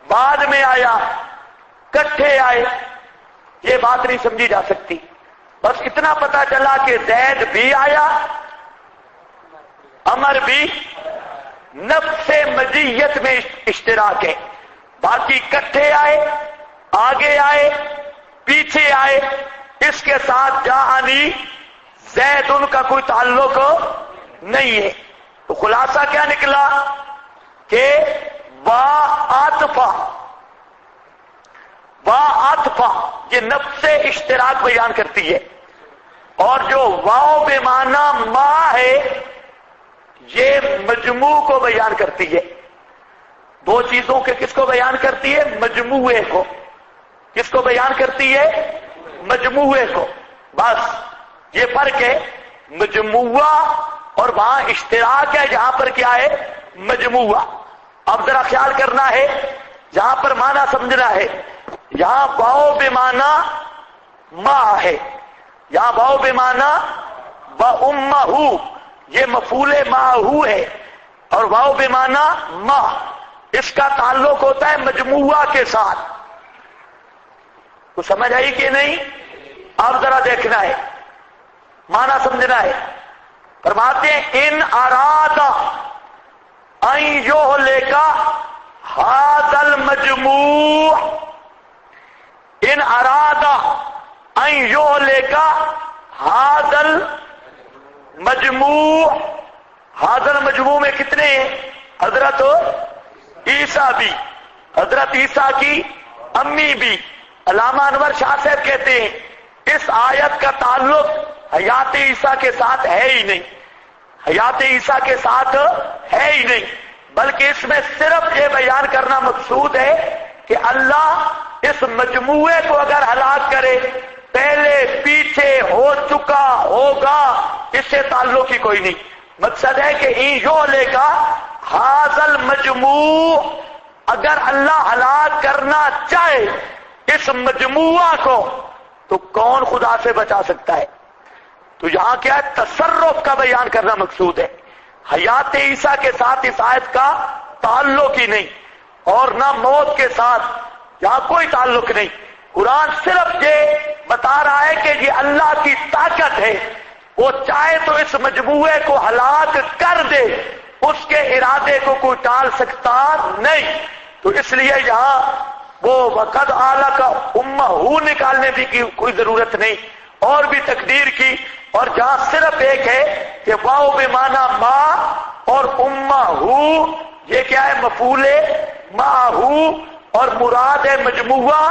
بعد میں آیا کٹھے آئے، یہ بات نہیں سمجھی جا سکتی. بس اتنا پتا چلا کہ زید بھی آیا، عمر بھی، نفس مزیت میں اشتراک ہے. باقی کٹھے آئے، آگے آئے، پیچھے آئے، اس کے ساتھ جاءنی زید ان کا کوئی تعلق نہیں ہے. تو خلاصہ کیا نکلا کہ عاطفہ یہ نفس اشتراک بیان کرتی ہے، اور جو واو بمعنی ما ہے یہ مجموع کو بیان کرتی ہے. دو چیزوں کے کس کو بیان کرتی ہے؟ مجموعے کو. کس کو بیان کرتی ہے؟ مجموعے کو. بس یہ فرق ہے. مجموعہ اور وہاں اشتراک ہے، جہاں پر کیا ہے؟ مجموعہ. اب ذرا خیال کرنا ہے، جہاں پر معنی سمجھنا ہے. یہاں واو بمعنی ما ہے، یہاں واو بمعنی وَأُمَّهُ، یہ مفعول معہ ہے، اور واو بمعنی ما، اس کا تعلق ہوتا ہے مجموعہ کے ساتھ. تو سمجھ آئی کہ نہیں؟ اب ذرا دیکھنا ہے، معنی سمجھنا ہے. فرماتے ہیں ان ارادہ ان یہلک ھذا المجموع، ان ارادہ ان یہلک ھذا المجموع. ھذا المجموع میں کتنے ہیں؟ حضرت عیسیٰ بھی، حضرت عیسیٰ کی امی بھی. علامہ انور شاہ صاحب کہتے ہیں اس آیت کا تعلق حیات عیسیٰ کے ساتھ ہے ہی نہیں، حیات عیسیٰ کے ساتھ ہے ہی نہیں، بلکہ اس میں صرف یہ بیان کرنا مقصود ہے کہ اللہ اس مجموعے کو اگر ہلاک کرے، پہلے پیچھے ہو چکا ہوگا، اس سے تعلق ہی کوئی نہیں۔ مقصد ہے کہ این یو لے گا حاصل مجموع، اگر اللہ ہلاک کرنا چاہے اس مجموعہ کو تو کون خدا سے بچا سکتا ہے؟ تو یہاں کیا ہے؟ تصرف کا بیان کرنا مقصود ہے۔ حیات عیسیٰ کے ساتھ اس آیت کا تعلق ہی نہیں، اور نہ موت کے ساتھ یہاں کوئی تعلق نہیں۔ قرآن صرف یہ بتا رہا ہے کہ یہ اللہ کی طاقت ہے، وہ چاہے تو اس مجموعے کو ہلاک کر دے، اس کے ارادے کو کوئی ٹال سکتا نہیں۔ تو اس لیے یہاں وہ وقد اعلیٰ کا امہ نکالنے کی کوئی ضرورت نہیں، اور بھی تقدیر کی، اور جہاں صرف ایک ہے کہ واو بمعنی ما اور امہ یہ کیا ہے؟ مفعول معہو، اور مراد ہے مجموعہ۔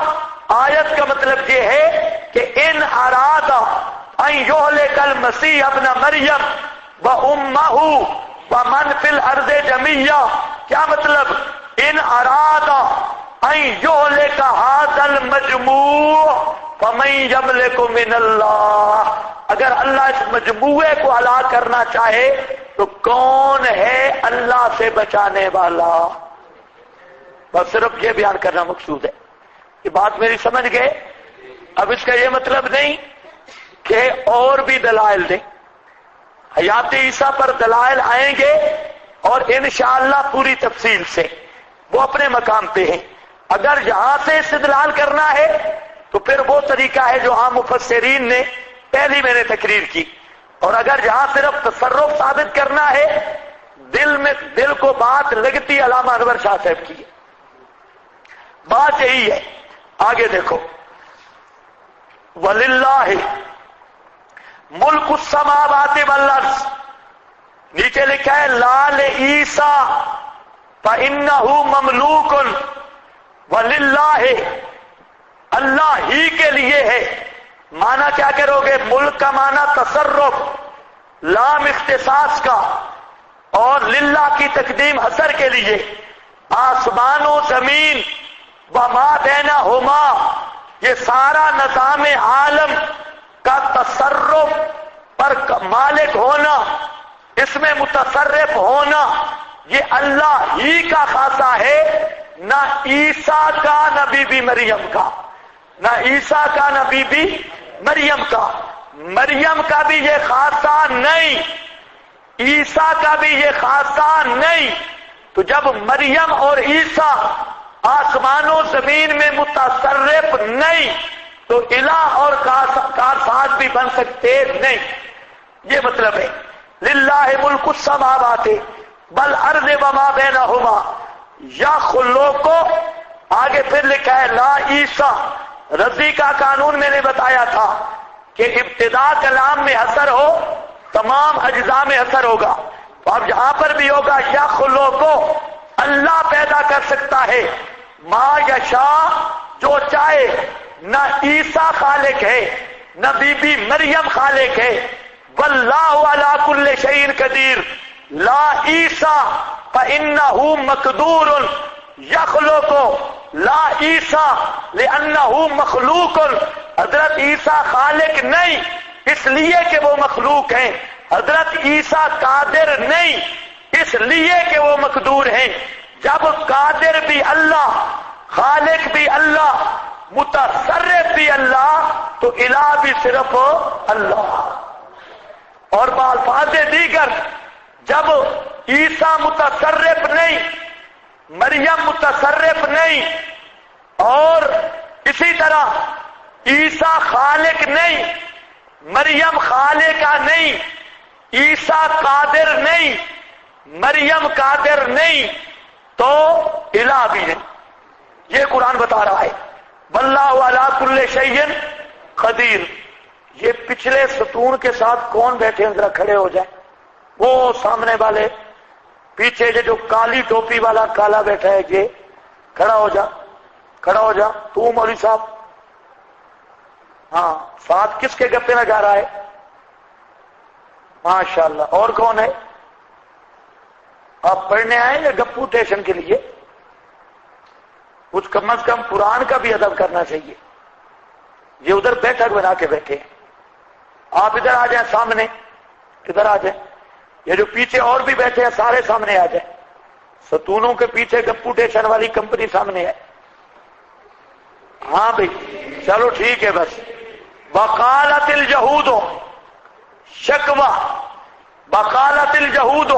آیت کا مطلب یہ ہے کہ ان ارادہ ان یہلک المسیح ابن مریم وامہ ومن فی الارض جمیعا، کیا مطلب؟ ان ارادہ ان یہلک ھذا المجموع فمن یملک من اللہ، اگر اللہ اس مجموعے کو ہلاک کرنا چاہے تو کون ہے اللہ سے بچانے والا؟ بس صرف یہ بیان کرنا مقصود ہے۔ یہ بات میری سمجھ گئے؟ اب اس کا یہ مطلب نہیں کہ اور بھی دلائل دیں، حیات عیسیٰ پر دلائل آئیں گے اور انشاءاللہ پوری تفصیل سے، وہ اپنے مقام پہ ہیں۔ اگر یہاں سے استدلال کرنا ہے تو پھر وہ طریقہ ہے جو عام مفسرین نے پہلی میں نے تقریر کی، اور اگر یہاں صرف تصرف ثابت کرنا ہے، دل کو بات لگتی علامہ انور شاہ صاحب کی ہے، بات یہی ہے۔ آگے دیکھو، وَلِلَّهِ مُلْكُ السَّمَاوَاتِ وَالْأَرْضِ، نیچے لکھا ہے لا لعیسیٰ فَإِنَّهُ مَمْلُوكٌ، وَلِلَّهِ اللہ ہی کے لیے ہے۔ معنی کیا کرو گے؟ ملک کا معنی تصرف، لام اختصاص کا، اور للہ کی تقدیم حصر کے لیے۔ آسمان و زمین وما بینہما، یہ سارا نظام عالم کا تصرف پر مالک ہونا، اس میں متصرف ہونا، یہ اللہ ہی کا خاصہ ہے، نہ عیسیٰ کا نہ بی بی مریم کا، نہ عیسیٰ کا نہ بی بی مریم کا۔ مریم کا بھی یہ خاصہ نہیں، عیسیٰ کا بھی یہ خاصہ نہیں۔ تو جب مریم اور عیسیٰ آسمان و زمین میں متصرف نہیں تو الہ اور کارساز بھی بن سکتے نہیں، یہ مطلب ہے۔ للہ ملک السماوات والارض وما بینہما یخلق، آگے پھر لکھا ہے لا عیسیٰ۔ رضی کا قانون میں نے بتایا تھا کہ ابتدا کلام میں حصر ہو تمام اجزاء میں حصر ہوگا، تو اب یہاں پر بھی ہوگا یخلق، اللہ پیدا کر سکتا ہے، ما یشاء، جو چاہے۔ نہ عیسیٰ خالق ہے نہ بی بی مریم خالق ہے، واللہ علی کل شیء قدیر، لا عیسیٰ فإنہ مقدور یخلق، لا عیسیٰ لأنہ مخلوق، حضرت عیسیٰ خالق نہیں اس لیے کہ وہ مخلوق ہیں، حضرت عیسیٰ قادر نہیں اس لیے کہ وہ مقدور ہیں۔ جب قادر بھی اللہ، خالق بھی اللہ، متصرف بھی اللہ، تو الہ بھی صرف اللہ۔ اور بالفاظ دیگر جب عیسیٰ متصرف نہیں، مریم متصرف نہیں، اور اسی طرح عیسیٰ خالق نہیں، مریم خالقہ نہیں، عیسیٰ قادر نہیں، مریم قادر نہیں، تو الہ بھی نہیں۔ یہ قرآن بتا رہا ہے واللہ علی کل شیء قدیر۔ یہ پچھلے ستون کے ساتھ کون بیٹھے ہیں؟ ذرا کھڑے ہو جائیں، وہ سامنے والے پیچھے یہ جو کالی ٹوپی والا کالا بیٹھا ہے، یہ کھڑا ہو جا، کھڑا ہو جا۔ تو مولوی صاحب، ہاں، ساتھ کس کے گپے میں جا رہا ہے؟ ماشاءاللہ۔ اور کون ہے؟ آپ پڑھنے آئے یا گپو ٹیشن کے لیے؟ کچھ کم از کم قرآن کا بھی ادب کرنا چاہیے. یہ ادھر بیٹھک بنا کے بیٹھے ہیں. آپ ادھر آ جائیں سامنے، ادھر آ جائیں. یہ جو پیچھے اور بھی بیٹھے ہیں سارے سامنے آ جائیں. ستونوں کے پیچھے گپو ٹیشن والی کمپنی سامنے ہے. ہاں بھائی چلو ٹھیک ہے. بس وقالت الجہود شکوہ، وقالت الجہود.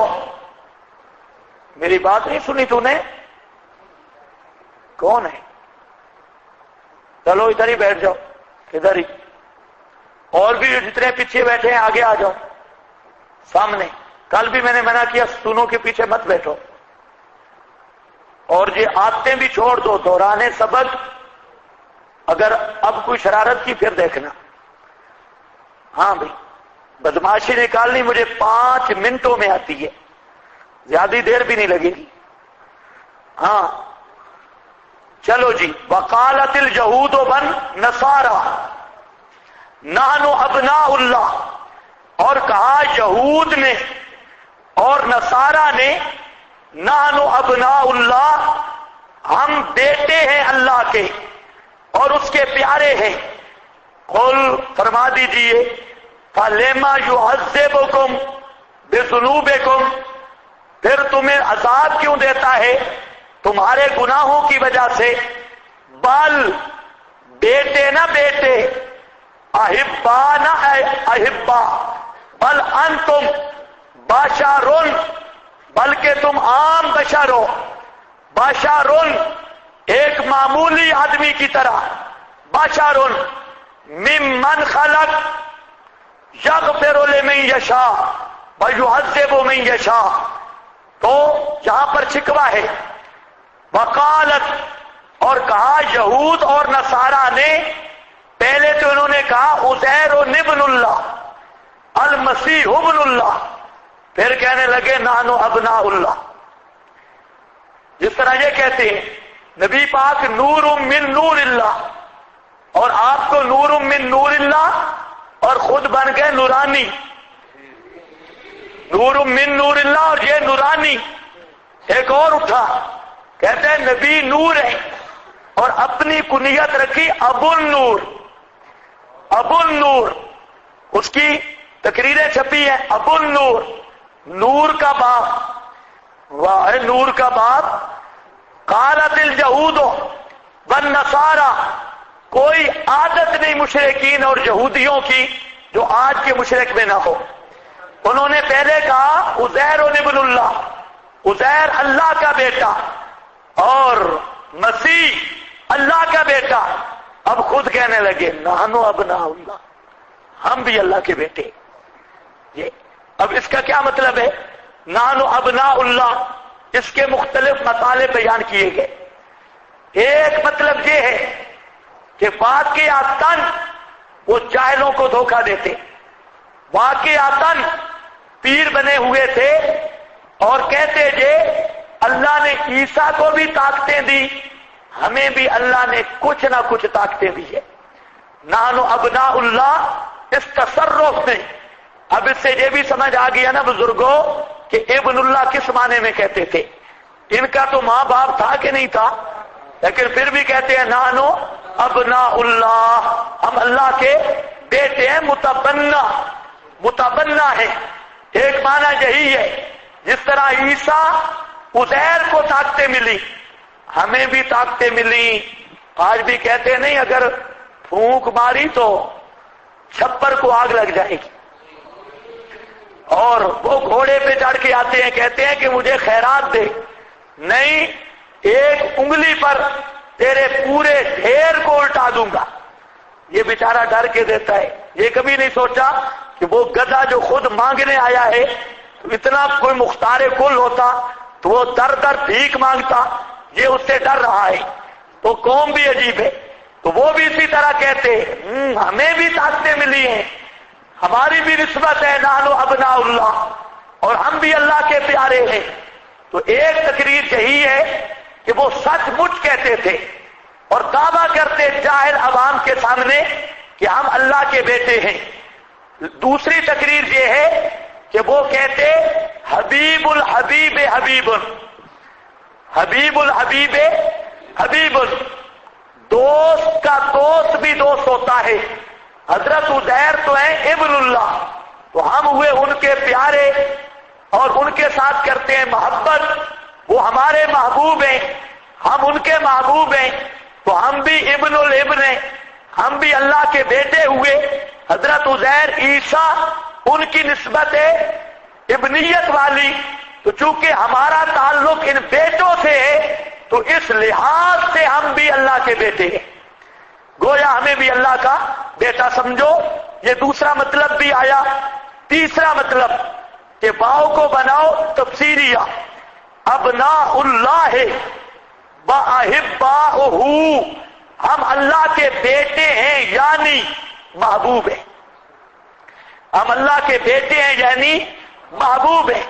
میری بات نہیں سنی تو نے؟ کون ہے؟ چلو ادھر ہی بیٹھ جاؤ، ادھر ہی. اور بھی جتنے پیچھے بیٹھے ہیں آگے آ جاؤ سامنے. کل بھی میں نے منع کیا ستونوں کے پیچھے مت بیٹھو. اور یہ عادتیں بھی چھوڑ دو، دوران سبق اگر اب کوئی شرارت کی پھر دیکھنا. ہاں بھائی بدماشی نکالنی مجھے 5 منٹوں میں آتی ہے، زیادہ دیر بھی نہیں لگے گی. ہاں چلو جی. وقالت الجہود ون نصارا نحن ابناء اللہ. اور کہا یہود نے اور نصارا نے نحن ابناء اللہ، ہم بیٹے ہیں اللہ کے اور اس کے پیارے ہیں. قل فرما دیجئے فَلِمَ يُعَذِّبُكُمْ بِذُنُوبِكُمْ، پھر تمہیں عذاب کیوں دیتا ہے تمہارے گناہوں کی وجہ سے. بل بیٹے نہ بیٹے، احبا نہ احبا، بل انتم بشرون، بلکہ تم عام بشر ہو. بشرون ایک معمولی آدمی کی طرح. بشرون ممن خلق یغفر لمن یشاء ویعذب من یشاء. تو یہاں پر شکوہ ہے. وقالت اور کہا یہود اور نصارا نے، پہلے تو انہوں نے کہا عزیر ابن اللہ، المسیح ابن اللہ، پھر کہنے لگے نحن ابناء اللہ. جس طرح یہ کہتے ہیں نبی پاک نور من نور اللہ، اور آپ کو نور من نور اللہ، اور خود بن گئے نورانی. نور من نور اللہ اور یہ نورانی. ایک اور اٹھا کہتے ہیں نبی نور ہے اور اپنی کنیت رکھی ابو النور. ابو النور اس کی تقریریں چھپی ہیں. ابو النور نور کا باپ، واہ نور کا باپ. قالت الجہود والنصارى، کوئی عادت نہیں مشرکین اور یہودیوں کی جو آج کے مشرک میں نہ ہو. انہوں نے پہلے کہا عزیر ابن اللہ، عزیر اللہ کا بیٹا اور مسیح اللہ کا بیٹا. اب خود کہنے لگے نحن ابناء اللہ، ہم بھی اللہ کے بیٹے. یہ اب اس کا کیا مطلب ہے؟ نحن ابناء اللہ، اس کے مختلف مطالب بیان کیے گئے. ایک مطلب یہ ہے کہ واقعاتاً وہ جاہلوں کو دھوکہ دیتے، واقعاتاً پیر بنے ہوئے تھے اور کہتے جے اللہ نے عیسیٰ کو بھی طاقتیں دی، ہمیں بھی اللہ نے کچھ نہ کچھ طاقتیں دی ہے. نحن ابناء اللہ اس تصرف میں اب اس سے یہ بھی سمجھ آ گیا نا بزرگوں کہ ابن اللہ کس معنی میں کہتے تھے. ان کا تو ماں باپ تھا کہ نہیں تھا، لیکن پھر بھی کہتے ہیں نحن ابناء اللہ، ہم اللہ کے بیٹے ہیں. متبنہ، متبنہ ہے. ایک معنی یہی ہے جس طرح عیسیٰ عزیر کو طاقتیں ملی، ہمیں بھی طاقتیں ملی. آج بھی کہتے نہیں اگر پھونک ماری تو چھپر کو آگ لگ جائے گی. اور وہ گھوڑے پہ چڑھ کے آتے ہیں کہتے ہیں کہ مجھے خیرات دے. نہیں، ایک انگلی پر تیرے پورے ڈھیر کو الٹا دوں گا. یہ بیچارہ ڈر کے دیتا ہے. یہ کبھی نہیں سوچا کہ وہ گدھا جو خود مانگنے آیا ہے تو اتنا کوئی مختار کل ہوتا تو وہ در در بھیک مانگتا. یہ اس سے ڈر رہا ہے. تو قوم بھی عجیب ہے. تو وہ بھی اسی طرح کہتے ہمیں بھی طاقتیں ملی ہیں، ہماری بھی نسبت ہے نحن ابناء اللہ، اور ہم بھی اللہ کے پیارے ہیں. تو ایک تقریر یہی ہے کہ وہ سچ مچ کہتے تھے اور دعویٰ کرتے جاہل عوام کے سامنے کہ ہم اللہ کے بیٹے ہیں. دوسری تقریر یہ ہے کہ وہ کہتے حبیب الحبیب حبیب، حبیب الحبیب حبیب، دوست کا دوست بھی دوست ہوتا ہے۔ حضرت عزیر تو ہیں ابن اللہ، تو ہم ہوئے ان کے پیارے اور ان کے ساتھ کرتے ہیں محبت، وہ ہمارے محبوب ہیں، ہم ان کے محبوب ہیں، تو ہم بھی ابن الابن ہیں، ہم بھی اللہ کے بیٹے ہوئے۔ حضرت عزیر عیسیٰ ان کی نسبت ہے ابنیت والی، تو چونکہ ہمارا تعلق ان بیٹوں سے ہے تو اس لحاظ سے ہم بھی اللہ کے بیٹے ہیں، گویا ہمیں بھی اللہ کا بیٹا سمجھو۔ یہ دوسرا مطلب بھی آیا۔ تیسرا مطلب کہ باؤ کو بناؤ تفسیریہ، ابناء اللہ واحباؤہ، ہم اللہ کے بیٹے ہیں یعنی محبوب ہیں، ہم اللہ کے بیٹے ہیں یعنی محبوب ہیں،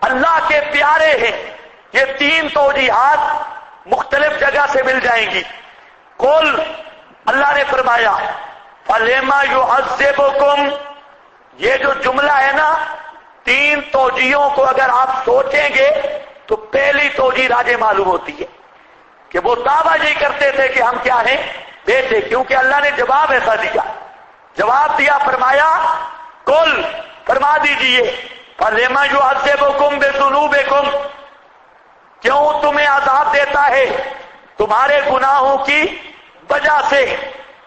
اللہ کے پیارے ہیں۔ یہ تین توجیہات مختلف جگہ سے مل جائیں گی۔ قل، اللہ نے فرمایا فَلِمَ يُعَذِّبُكُمْ، یہ جو جملہ ہے نا، تین توجیہوں کو اگر آپ سوچیں گے تو پہلی توجیہ راجح معلوم ہوتی ہے کہ وہ دعویٰ یہ کرتے تھے کہ ہم کیا ہیں؟ بیٹے، کیونکہ اللہ نے جواب ایسا دیا، جواب دیا، فرمایا قل، فرما دیجئے فَلِمَ يُعَذِّبُكُمْ بِذُنُوبِكُمْ، کیوں تمہیں عذاب دیتا ہے؟ تمہارے گناہوں کی وجہ سے۔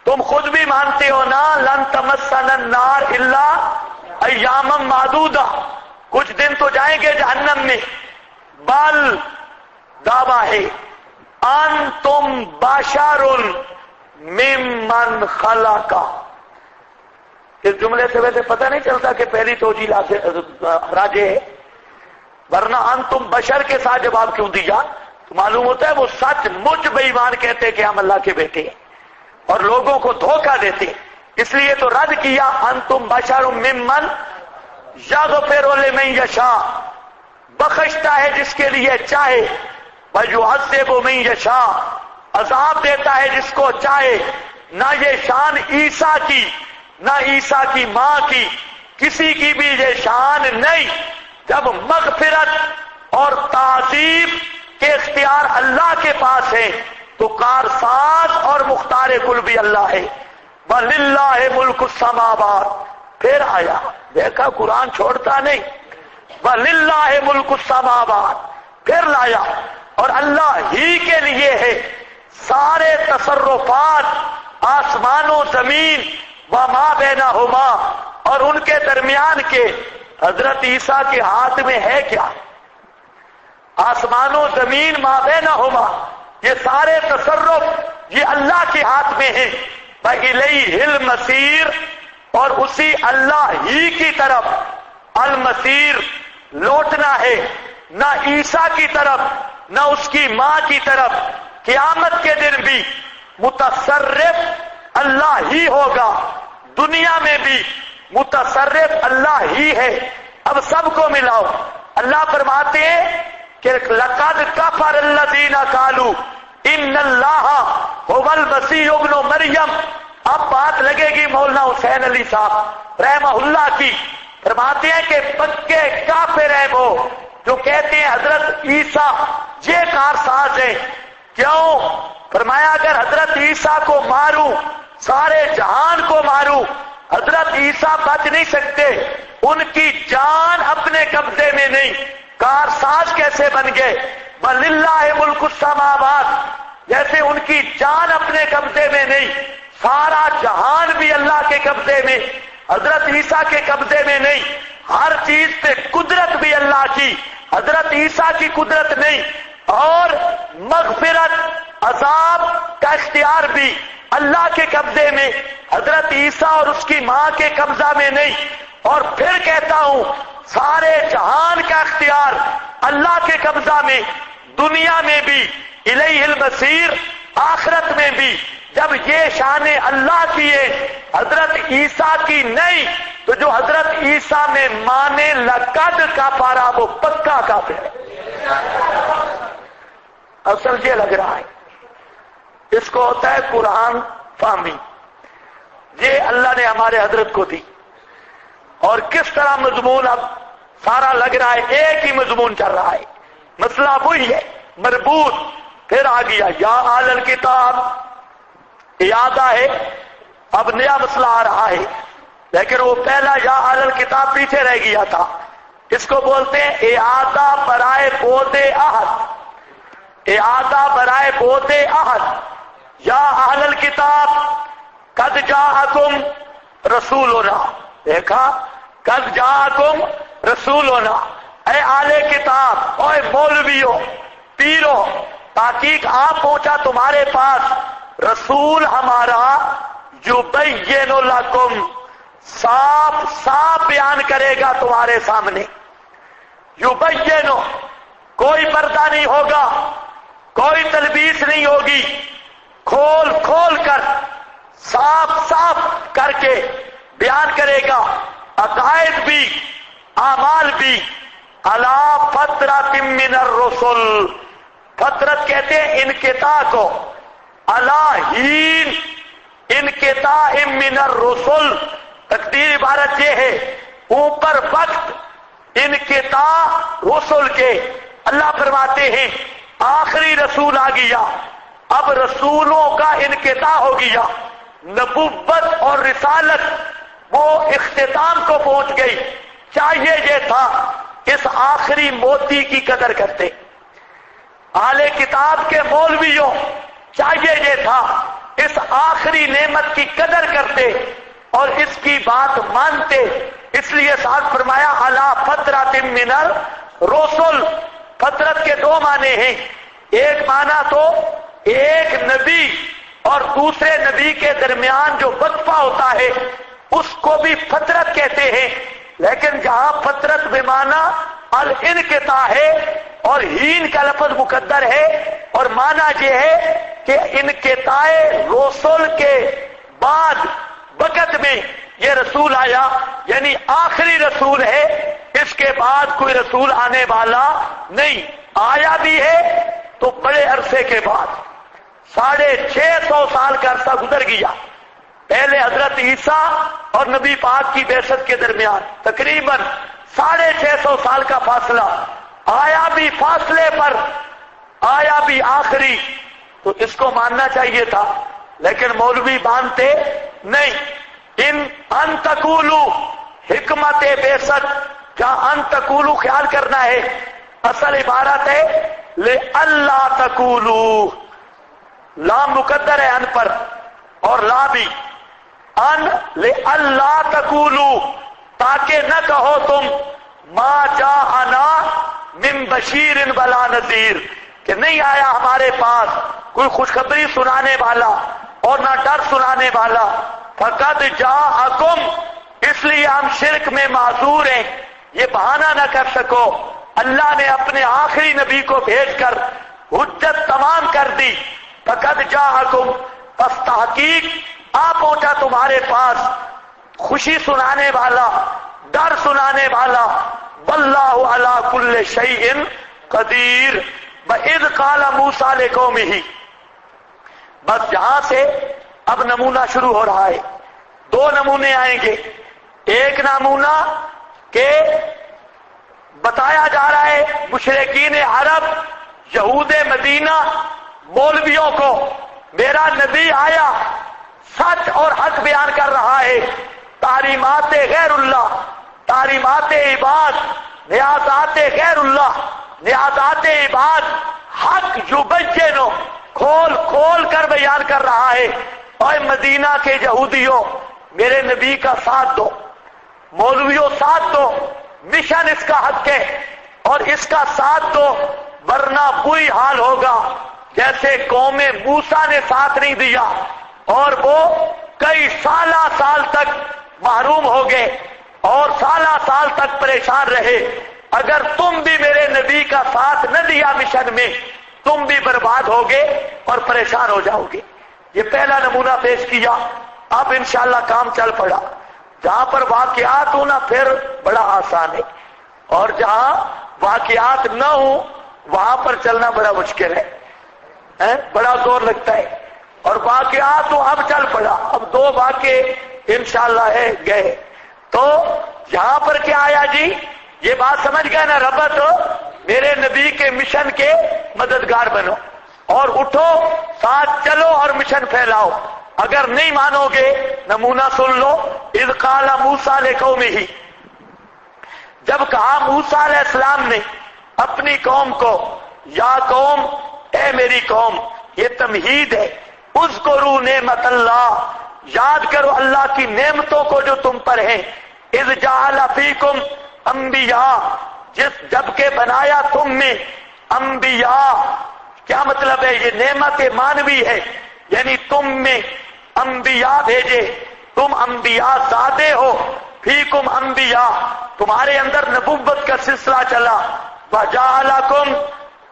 تم خود بھی مانتے ہو نا، لن تمسنا النار الا ایاما معدودہ، کچھ دن تو جائیں گے جہنم میں۔ بل، دعویٰ ہے، انتم بشر ممن خلق، اس جملے سے ویسے پتہ نہیں چلتا کہ پہلی توجیہ راجح ہے، ورنہ انتم بشر کے ساتھ جواب کیوں دیا؟ تو معلوم ہوتا ہے وہ سچ مجھ بے ایمان کہتے کہ ہم اللہ کے بیٹے ہیں اور لوگوں کو دھوکہ دیتے، اس لیے تو رد کیا انتم بشر ممن یغفر لمن یشاء، بخشتا ہے جس کے لیے چاہے، ویعذب من یشاء، عذاب دیتا ہے جس کو چاہے۔ نہ یہ شان عیسیٰ کی، نہ عیسیٰ کی ماں کی، کسی کی بھی یہ شان نہیں۔ جب مغفرت اور تعذیب کے اختیار اللہ کے پاس ہے تو کارساز اور مختار کل بھی اللہ ہے۔ وَلِلَّهِ مُلْكُ السَّمَاوَاتِ، پھر آیا، دیکھا قرآن چھوڑتا نہیں، وَلِلَّهِ مُلْكُ السَّمَاوَاتِ، پھر لایا، اور اللہ ہی کے لیے ہے سارے تصرفات آسمان و زمین وما بینہما، اور ان کے درمیان کے۔ حضرت عیسیٰ کے ہاتھ میں ہے کیا؟ آسمان و زمین ما بینہما، یہ سارے تصرف یہ اللہ کے ہاتھ میں ہیں۔ وَإِلَيْهِ الْمَصِيرُ، اور اسی اللہ ہی کی طرف المصیر لوٹنا ہے، نہ عیسیٰ کی طرف نہ اس کی ماں کی طرف۔ قیامت کے دن بھی متصرف اللہ ہی ہوگا، دنیا میں بھی متصرف اللہ ہی ہے۔ اب سب کو ملاؤ، اللہ فرماتے ہیں کہ لقد کفر الذین قالوا ان اللہ هو المسیح ابن مریم۔ اب بات لگے گی مولانا حسین علی صاحب رحمہ اللہ کی، فرماتے ہیں کہ پکے کافر ہیں وہ جو کہتے ہیں حضرت عیسیٰ یہ کارساز ہے۔ کیوں؟ فرمایا اگر حضرت عیسیٰ کو ماروں، سارے جہان کو ماروں، حضرت عیسیٰ بچ نہیں سکتے، ان کی جان اپنے قبضے میں نہیں، کارساز کیسے بن گئے؟ وَلِلَّهِ مُلْكُ السَّمَاوَاتِ، جیسے ان کی جان اپنے قبضے میں نہیں، سارا جہان بھی اللہ کے قبضے میں، حضرت عیسیٰ کے قبضے میں نہیں۔ ہر چیز پہ قدرت بھی اللہ کی، حضرت عیسیٰ کی قدرت نہیں، اور مغفرت عذاب کا اختیار بھی اللہ کے قبضے میں، حضرت عیسیٰ اور اس کی ماں کے قبضہ میں نہیں۔ اور پھر کہتا ہوں سارے جہان کا اختیار اللہ کے قبضہ میں، دنیا میں بھی الیہ المصیر، آخرت میں بھی۔ جب یہ شان اللہ کی ہے حضرت عیسیٰ کی نہیں، تو جو حضرت عیسیٰ میں مانے لقد کفر وہ پکا کافر ہے۔ اصل یہ لگ رہا ہے، اس کو ہوتا ہے قرآن فہمی، یہ اللہ نے ہمارے حضرت کو دی، اور کس طرح مضمون اب سارا لگ رہا ہے ایک ہی مضمون چل رہا ہے، مسئلہ وہی ہے مربوط. پھر آ گیا یا اہل الکتاب، اعادہ ہے، اب نیا مسئلہ آ رہا ہے، لیکن وہ پہلا یا اہل الکتاب پیچھے رہ گیا تھا. اس کو بولتے ہیں اعادہ برائے بود عہد، اعادہ برائے بود عہد. یا اہل الکتاب قد جاءکم رسولنا، دیکھا قد جاءکم رسولنا، اے اہل کتاب، اے مولویوں پیرو، تحقیق آپ پہنچا تمہارے پاس رسول ہمارا یبین لکم، صاف صاف بیان کرے گا تمہارے سامنے. یبین، کوئی پردہ نہیں ہوگا، کوئی تلبیس نہیں ہوگی، کھول کھول کر صاف صاف کر کے بیان کرے گا، عقائد بھی اعمال بھی. علی فترۃ من الرسل، فترت کہتے ہیں انقطاع کو، علی حین انقطاع من الرسل، تقدیر عبارت یہ ہے اوپر وقت انقطاع رسل کے. اللہ فرماتے ہیں آخری رسول آ گیا، اب رسولوں کا انقطاع ہو گیا، نبوت اور رسالت وہ اختتام کو پہنچ گئی. چاہیے یہ تھا اس آخری موتی کی قدر کرتے، اہل کتاب کے مولویوں چاہیے یہ تھا اس آخری نعمت کی قدر کرتے اور اس کی بات مانتے. اس لیے ساتھ فرمایا علی فترۃ من الرسل. فترت کے دو معنی ہیں، ایک معنی تو ایک نبی اور دوسرے نبی کے درمیان جو وقفہ ہوتا ہے اس کو بھی فترت کہتے ہیں. لیکن جہاں فترت بمعنی الانقطاع ہے اور ہین کا لفظ مقدر ہے، اور معنی یہ ہے کہ انقطاع رسول کے بعد وقت میں یہ رسول آیا، یعنی آخری رسول ہے، اس کے بعد کوئی رسول آنے والا نہیں. آیا بھی ہے تو بڑے عرصے کے بعد، 650 سال کا عرصہ گزر گیا پہلے حضرت عیسیٰ اور نبی پاک کی بعثت کے درمیان، تقریباً 650 سال کا فاصلہ. آیا بھی فاصلے پر، آیا بھی آخری، تو اس کو ماننا چاہیے تھا، لیکن مولوی مانتے نہیں. ان تقولو حکمت بعثت، جہاں ان تقولو خیال کرنا ہے، اصل عبارت ہے لئلا تقولو، لام مقدر ہے ان پر اور لا بھی، ان لئلا تقولو، تاکہ نہ کہو تم ما جاءنا من بشیر ولا نذیر، کہ نہیں آیا ہمارے پاس کوئی خوشخبری سنانے والا اور نہ ڈر سنانے والا. فقد جاءکم، اس لیے ہم شرک میں معذور ہیں، یہ بہانہ نہ کر سکو. اللہ نے اپنے آخری نبی کو بھیج کر حجت تمام کر دی. فقد جاءکم، پس تحقیق آ پہنچا تمہارے پاس خوشی سنانے والا، ڈر سنانے والا. واللہ علی کل شیء قدیر. وَإِذْ قَالَ مُوسَىٰ لِقَوْمِهِ، بس جہاں سے اب نمونہ شروع ہو رہا ہے. دو نمونے آئیں گے. ایک نمونہ کہ بتایا جا رہا ہے مشرکین عرب، یہود مدینہ، مولویوں کو میرا نبی آیا سچ اور حق بیان کر رہا ہے، تعلیمات غیر اللہ، تعلیمات عباد، نیازات غیر اللہ، نیازات عباد، حق یبینو، کھول کھول کر بیان کر رہا ہے. اور مدینہ کے یہودیوں میرے نبی کا ساتھ دو، مولویوں ساتھ دو، مشن اس کا حق ہے اور اس کا ساتھ دو، ورنہ وہی حال ہوگا جیسے قوم موسیٰ نے ساتھ نہیں دیا اور وہ کئی سال تک محروم ہو گئے اور سال تک پریشان رہے. اگر تم بھی میرے نبی کا ساتھ نہ دیا مشن میں، تم بھی برباد ہوگے اور پریشان ہو جاؤ گے. یہ پہلا نمونہ پیش کیا. اب انشاءاللہ کام چل پڑا. جہاں پر واقعات ہوں نا پھر بڑا آسان ہے، اور جہاں واقعات نہ ہوں وہاں پر چلنا بڑا مشکل ہے، بڑا زور لگتا ہے. اور واقعات تو اب چل پڑا. اب دو واقع انشاءاللہ ہے گئے. تو یہاں پر کیا آیا جی؟ یہ بات سمجھ گئے نا ربط؟ میرے نبی کے مشن کے مددگار بنو اور اٹھو، ساتھ چلو اور مشن پھیلاؤ۔ اگر نہیں مانو گے نمونہ سن لو، اذ قال موسیٰ لقومہ، جب کہا موسیٰ علیہ السلام نے اپنی قوم کو، یا قوم، اے میری قوم، یہ تمہید ہے، اذکروا نعمت اللہ، یاد کرو اللہ کی نعمتوں کو جو تم پر ہیں، اذ جعل فیکم انبیاء، جب کہ بنایا تم میں انبیاء۔ کیا مطلب ہے؟ یہ نعمت مانوی ہے، یعنی تم میں انبیاء بھیجے، تم انبیاء زادے ہو، فیکم انبیاء، تمہارے اندر نبوت کا سلسلہ چلا، وجعلکم،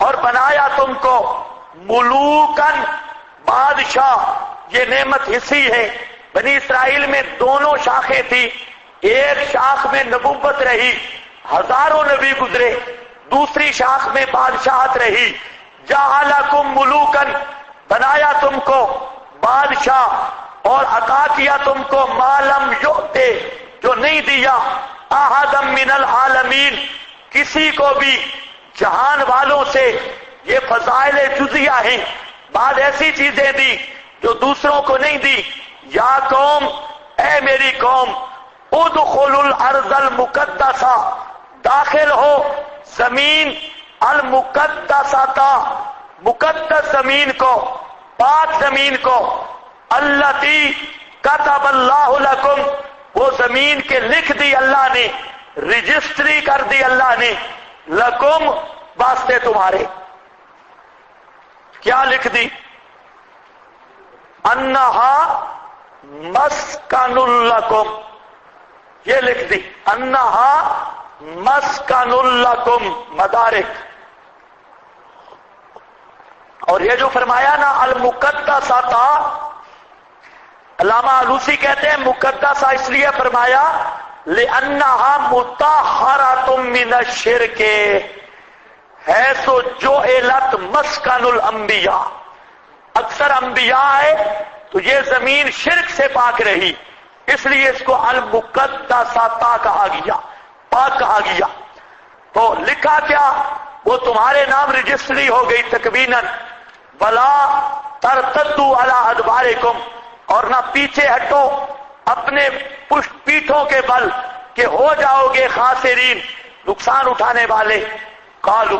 اور بنایا تم کو، ملوکن، بادشاہ۔ یہ نعمت حصی ہے۔ بنی اسرائیل میں دونوں شاخیں تھی، ایک شاخ میں نبوت رہی، ہزاروں نبی گزرے، دوسری شاخ میں بادشاہت رہی۔ جعلکم ملوکن، بنایا تم کو بادشاہ، اور عطا کیا تم کو ما لم یؤتے، جو نہیں دیا احد من العالمین، کسی کو بھی جہان والوں سے۔ یہ فضائل جزیہ ہیں، بعد ایسی چیزیں دی جو دوسروں کو نہیں دی۔ یا قوم، اے میری قوم، ادخلوا الارض المقدسہ، داخل ہو زمین المقدسہ، مقدس زمین کو، پاک زمین کو، التی کتب اللہ لکم، وہ زمین کے لکھ دی اللہ نے، رجسٹری کر دی اللہ نے، لکم، واسطے تمہارے۔ کیا لکھ دی؟ انہا مسکن لکم، یہ لکھ دی، انہا مسکن لکم، مدارک۔ اور یہ جو فرمایا نا المقدسہ تھا، علامہ علوسی کہتے ہیں مقدسہ اس لیے فرمایا لأنہا مطہرۃ من الشرک، ہے سو جعلت مسکن الانبیاء، اکثر انبیاء ہے تو یہ زمین شرک سے پاک رہی، اس لیے اس کو المقدسہ کہا گیا، پاک کہا گیا۔ تو لکھا کیا؟ وہ تمہارے نام رجسٹری ہو گئی تکویناً، بلا ترتدوا علی ادبارکم، اور نہ پیچھے ہٹو اپنے پشت پیٹھوں کے بل کہ ہو جاؤ گے خاسرین، نقصان اٹھانے والے۔ قالو،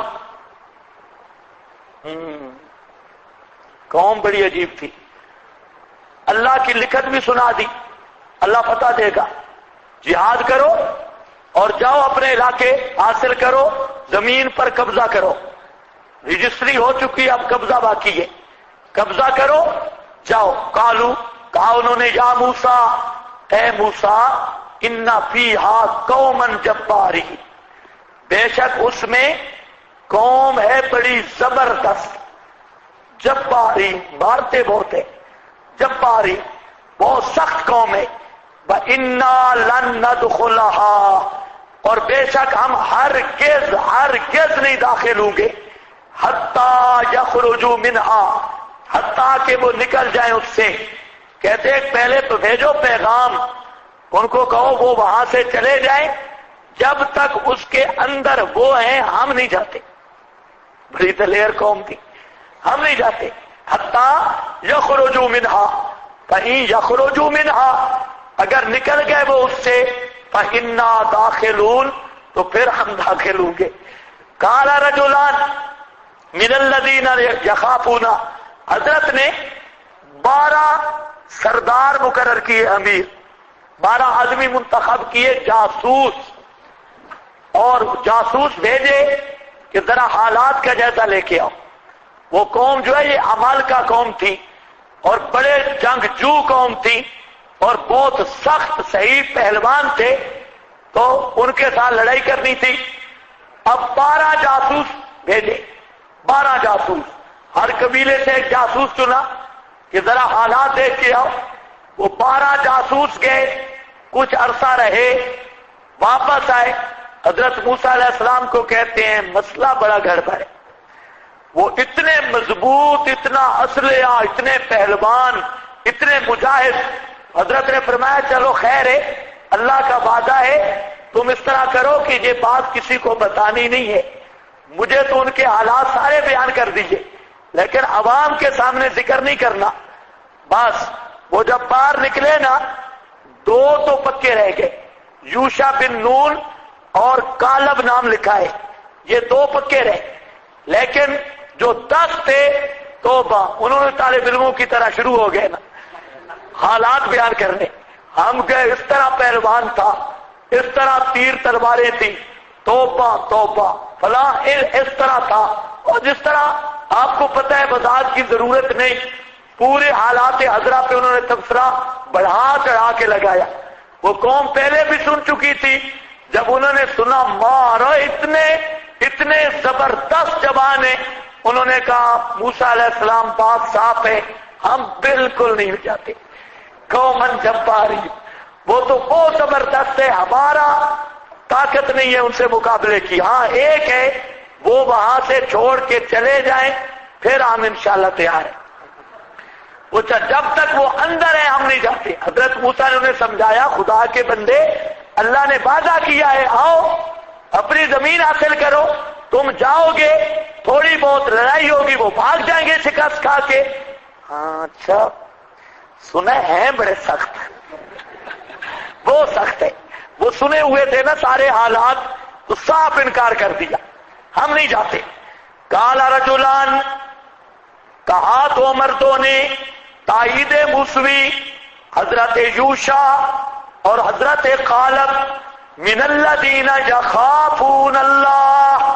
قوم بڑی عجیب تھی، اللہ کی لکھت بھی سنا دی، اللہ فتح دے گا، جہاد کرو اور جاؤ اپنے علاقے حاصل کرو، زمین پر قبضہ کرو، رجسٹری ہو چکی، اب قبضہ باقی ہے، قبضہ کرو، جاؤ۔ قالو، کہا انہوں نے، یا موسیٰ، اے موسیٰ، ان فیہا قوما جبارین، بے شک اس میں قوم ہے بڑی زبردست، جباری، مارتے بہت ہے، جباری، بہت سخت قوم ہے۔ وَإِنَّا لَن نَدْخُلَهَا، اور بے شک ہم ہرگز نہیں داخل ہوں گے، حَتَّى يَخْرُجُوا مِنْهَا، حتیٰ کہ وہ نکل جائیں اس سے۔ کہتے ہیں پہلے تو بھیجو پیغام، ان کو کہو وہ وہاں سے چلے جائیں، جب تک اس کے اندر وہ ہیں ہم نہیں جاتے۔ بڑی دلیر قوم تھی، ہم نہیں جاتے۔ حتیٰ یخرجوا منہا، کہیں یخرجوا منہا، اگر نکل گئے وہ اس سے، فإنا داخلون، تو پھر ہم داخل ہوں گے۔ قال رجلان من الذین یخافون، حضرت نے 12 سردار مقرر کیے، امیر 12 آدمی منتخب کیے، جاسوس، اور جاسوس بھیجے کہ ذرا حالات کا جائزہ لے کے آؤ۔ وہ قوم جو ہے یہ عمل کا قوم تھی، اور بڑے جنگجو قوم تھی، اور بہت سخت صحیح پہلوان تھے، تو ان کے ساتھ لڑائی کرنی تھی۔ اب 12 جاسوس بھیجے، 12 جاسوس، ہر قبیلے سے ایک جاسوس چنا کہ ذرا حالات دیکھ کے آؤ۔ وہ 12 جاسوس گئے، کچھ عرصہ رہے، واپس آئے، حضرت موسیٰ علیہ السلام کو کہتے ہیں مسئلہ بڑا گڑبڑ ہے۔ وہ اتنے مضبوط، اتنا اسلحہ، اتنے پہلوان، اتنے مجاہد۔ حضرت نے فرمایا چلو خیر ہے، اللہ کا وعدہ ہے تم اس طرح کرو کہ یہ بات کسی کو بتانی نہیں ہے، مجھے تو ان کے حالات سارے بیان کر دیجئے لیکن عوام کے سامنے ذکر نہیں کرنا۔ بس وہ جب باہر نکلے نا، دو تو پکے رہ گئے، یوشع بن نون اور کالب نام لکھا ہے، یہ دو پکے رہے، لیکن جو 10 تھے توبہ، انہوں نے طالب علموں کی طرح شروع ہو گئے نا حالات بیان کرنے، ہم گئے اس طرح پہلوان تھا، اس طرح تیر تلواریں تھی، توبہ توبہ فلاں اس طرح تھا، اور جس طرح آپ کو پتہ ہے وضاحت کی ضرورت نہیں، پورے حالات حضرہ پہ انہوں نے تبصرہ بڑھا چڑھا کے لگایا۔ وہ قوم پہلے بھی سن چکی تھی، جب انہوں نے سنا مارو اتنے زبردست زبان ہے، انہوں نے کہا موسیٰ علیہ السلام بات صاف ہے، ہم بالکل نہیں جاتے، قومن جباری، وہ تو بہت زبردست ہے، ہمارا طاقت نہیں ہے ان سے مقابلے کی، ہاں ایک ہے وہ وہاں سے چھوڑ کے چلے جائیں پھر ہم انشاءاللہ تیار ہیں۔ پوچھا جب تک وہ اندر ہے ہم نہیں جاتے۔ حضرت موسیٰ نے انہیں سمجھایا خدا کے بندے، اللہ نے وعدہ کیا ہے آؤ اپنی زمین حاصل کرو، تم جاؤ گے تھوڑی بہت لڑائی ہوگی، وہ بھاگ جائیں گے شکست کھا کے۔ ہاں اچھا سنے ہیں بڑے سخت، وہ سخت ہے، وہ سنے ہوئے تھے نا سارے حالات، تو صاف انکار کر دیا ہم نہیں جاتے۔ قال رجلان، کہا دو مردوں نے، تائید موسوی حضرت یوشع اور حضرت کالب، من الذین یخافون اللہ،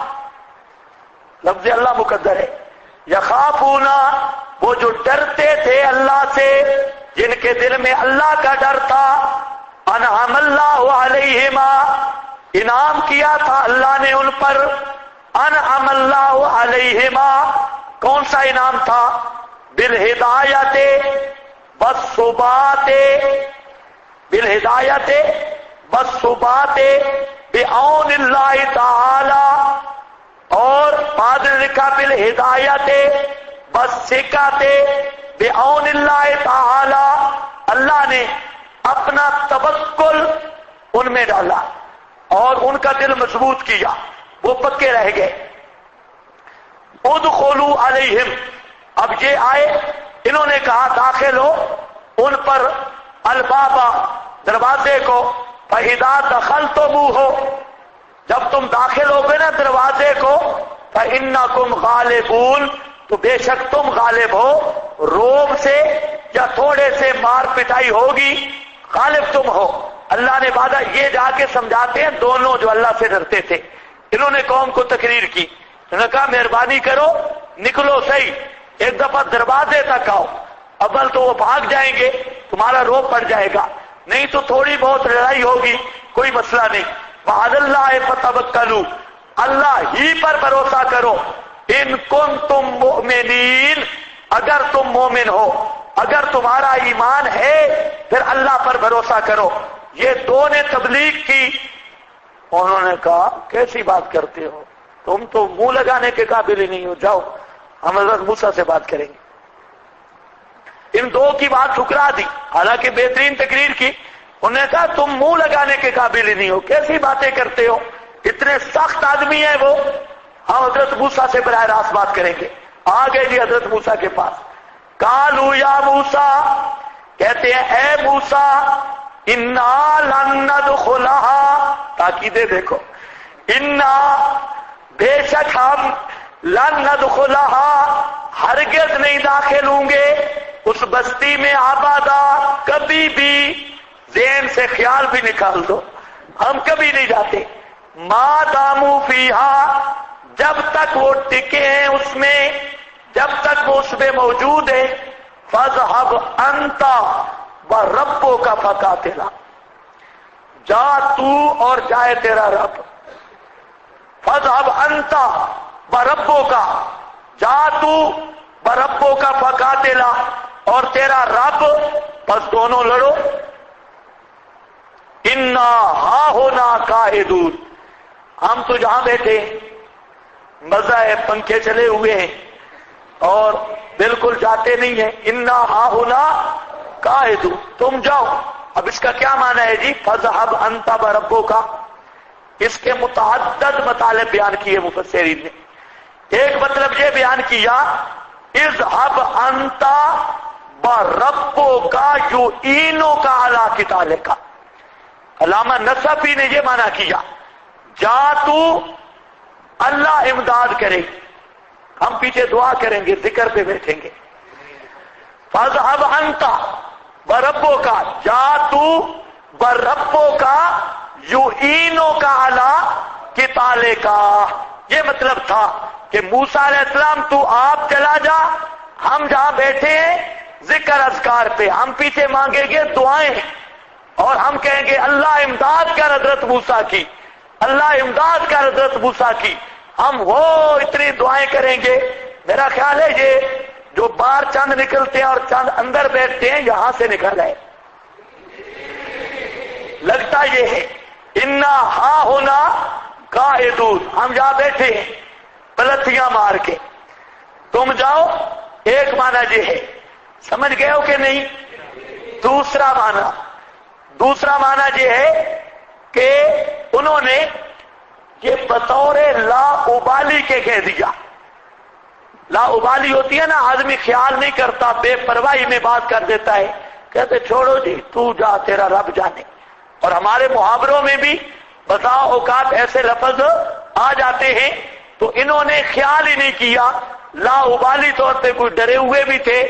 لفظ اللہ مقدر ہے، یخافون وہ جو ڈرتے تھے اللہ سے، جن کے دل میں اللہ کا ڈر تھا، انعم اللہ علیہما، انعام کیا تھا اللہ نے ان پر، انعم اللہ علیہما، کون سا انعام تھا؟ بالہدایت والثبات، بالہدایت والثبات بعون اللہ تعالی، اور بعد نے لکھا بالہدایت والثقات بعون اللہ تعالی، اللہ نے اپنا توکل ان میں ڈالا اور ان کا دل مضبوط کیا، وہ پکے رہ گئے۔ ادخلوا علیہم، اب یہ آئے، انہوں نے کہا داخل ہو ان پر، البابا دروازے کو، فَإِذَا دَخَلْتُمُوهُ، جب تم داخل ہو گئے نا دروازے کو، فَإِنَّكُمْ غَالِبُونَ، تو بے شک تم غالب ہو، روم سے یا تھوڑے سے مار پٹائی ہوگی، غالب تم ہو۔ اللہ نے وعدہ، یہ جا کے سمجھاتے ہیں دونوں جو اللہ سے ڈرتے تھے، انہوں نے قوم کو تقریر کی، انہوں نے کہا مہربانی کرو نکلو صحیح، ایک دفعہ دروازے تک آؤ، اول تو وہ بھاگ جائیں گے تمہارا روب پڑ جائے گا، نہیں تو تھوڑی بہت لڑائی ہوگی کوئی مسئلہ نہیں، وعلی اللہ فتوکلوا، اللہ ہی پر بھروسہ کرو، ان کنتم مؤمنین، اگر تم مومن ہو، اگر تمہارا ایمان ہے پھر اللہ پر بھروسہ کرو۔ یہ دو نے تبلیغ کی، انہوں نے کہا کیسی بات کرتے ہو، تم تو منہ لگانے کے قابل ہی نہیں ہو، جاؤ ہم حضرت موسیٰ سے بات کریں گے۔ ان دو کی بات ٹھکرا دی، حالانکہ بہترین تقریر کی، انہوں نے کہا تم منہ لگانے کے قابل ہی نہیں ہو، کیسی باتیں کرتے ہو، اتنے سخت آدمی ہیں وہ، ہم حضرت موسیٰ سے براہ راست بات کریں گے۔ آ گئے جی حضرت موسیٰ کے پاس، قالوا یا موسیٰ، کہتے ہیں اے موسیٰ، انا لن ندخلها، تاکیدیں دیکھو، انا بے شک ہم، لن ندخلها ہرگز نہیں داخل ہوں گے اس بستی میں آبادہ، کبھی بھی، ذہن سے خیال بھی نکال دو، ہم کبھی نہیں جاتے، ما داموا فیہا، جب تک وہ ٹکے ہیں اس میں، جب تک وہ اس میں موجود ہے، فاذهب انت وربک فقاتلا، جا تو اور جائے تیرا رب، فاذهب انت وربک، جا تو وربک فقاتلا، اور تیرا رب، بس دونوں لڑو، انا ہاہنا قاعدون، ہم تو جہاں بیٹھے مزہ ہے، پنکھے چلے ہوئے ہیں اور بالکل جاتے نہیں ہیں، انا ہاہنا قاعدون، تم جاؤ۔ اب اس کا کیا معنی ہے جی؟ فاذهب انت وربک، اس کے متعدد مطالب بیان کیے مفسرین نے. ایک مطلب یہ بیان کیا اذهب انت بربک یعینک علی قتالک. علامہ نصفی نے یہ معنی کیا جا تو اللہ امداد کرے، ہم پیچھے دعا کریں گے، ذکر پہ بیٹھیں گے. فاذهب انت بربک، جا تو بربک یعینک علی قتالک. یہ مطلب تھا کہ موسیٰ علیہ السلام تو آپ چلا جا، ہم جہاں بیٹھے ہیں ذکر اذکار پہ، ہم پیچھے مانگیں گے دعائیں اور ہم کہیں گے اللہ امداد کر حضرت موسیٰ کی، اللہ امداد کر حضرت موسیٰ کی. ہم وہ اتنی دعائیں کریں گے. میرا خیال ہے یہ جو باہر چند نکلتے ہیں اور چند اندر بیٹھتے ہیں یہاں سے نکل ہے، لگتا یہ ہے انا ہاں ہونا قاعدون، ہم جہاں بیٹھے ہیں پلتیاں مار کے، تم جاؤ. ایک معنی یہ ہے، سمجھ گئے ہو کہ نہیں؟ دوسرا معنی یہ ہے کہ انہوں نے یہ بطور لا ابالی کے کہہ دیا. لا ابالی ہوتی ہے نا، آدمی خیال نہیں کرتا، بے پرواہی میں بات کر دیتا ہے، کہتے چھوڑو جی تو جا تیرا رب جانے. اور ہمارے محاوروں میں بھی بسا اوقات ایسے لفظ آ جاتے ہیں، تو انہوں نے خیال ہی نہیں کیا، لا ابالی طور پہ کوئی ڈرے ہوئے بھی تھے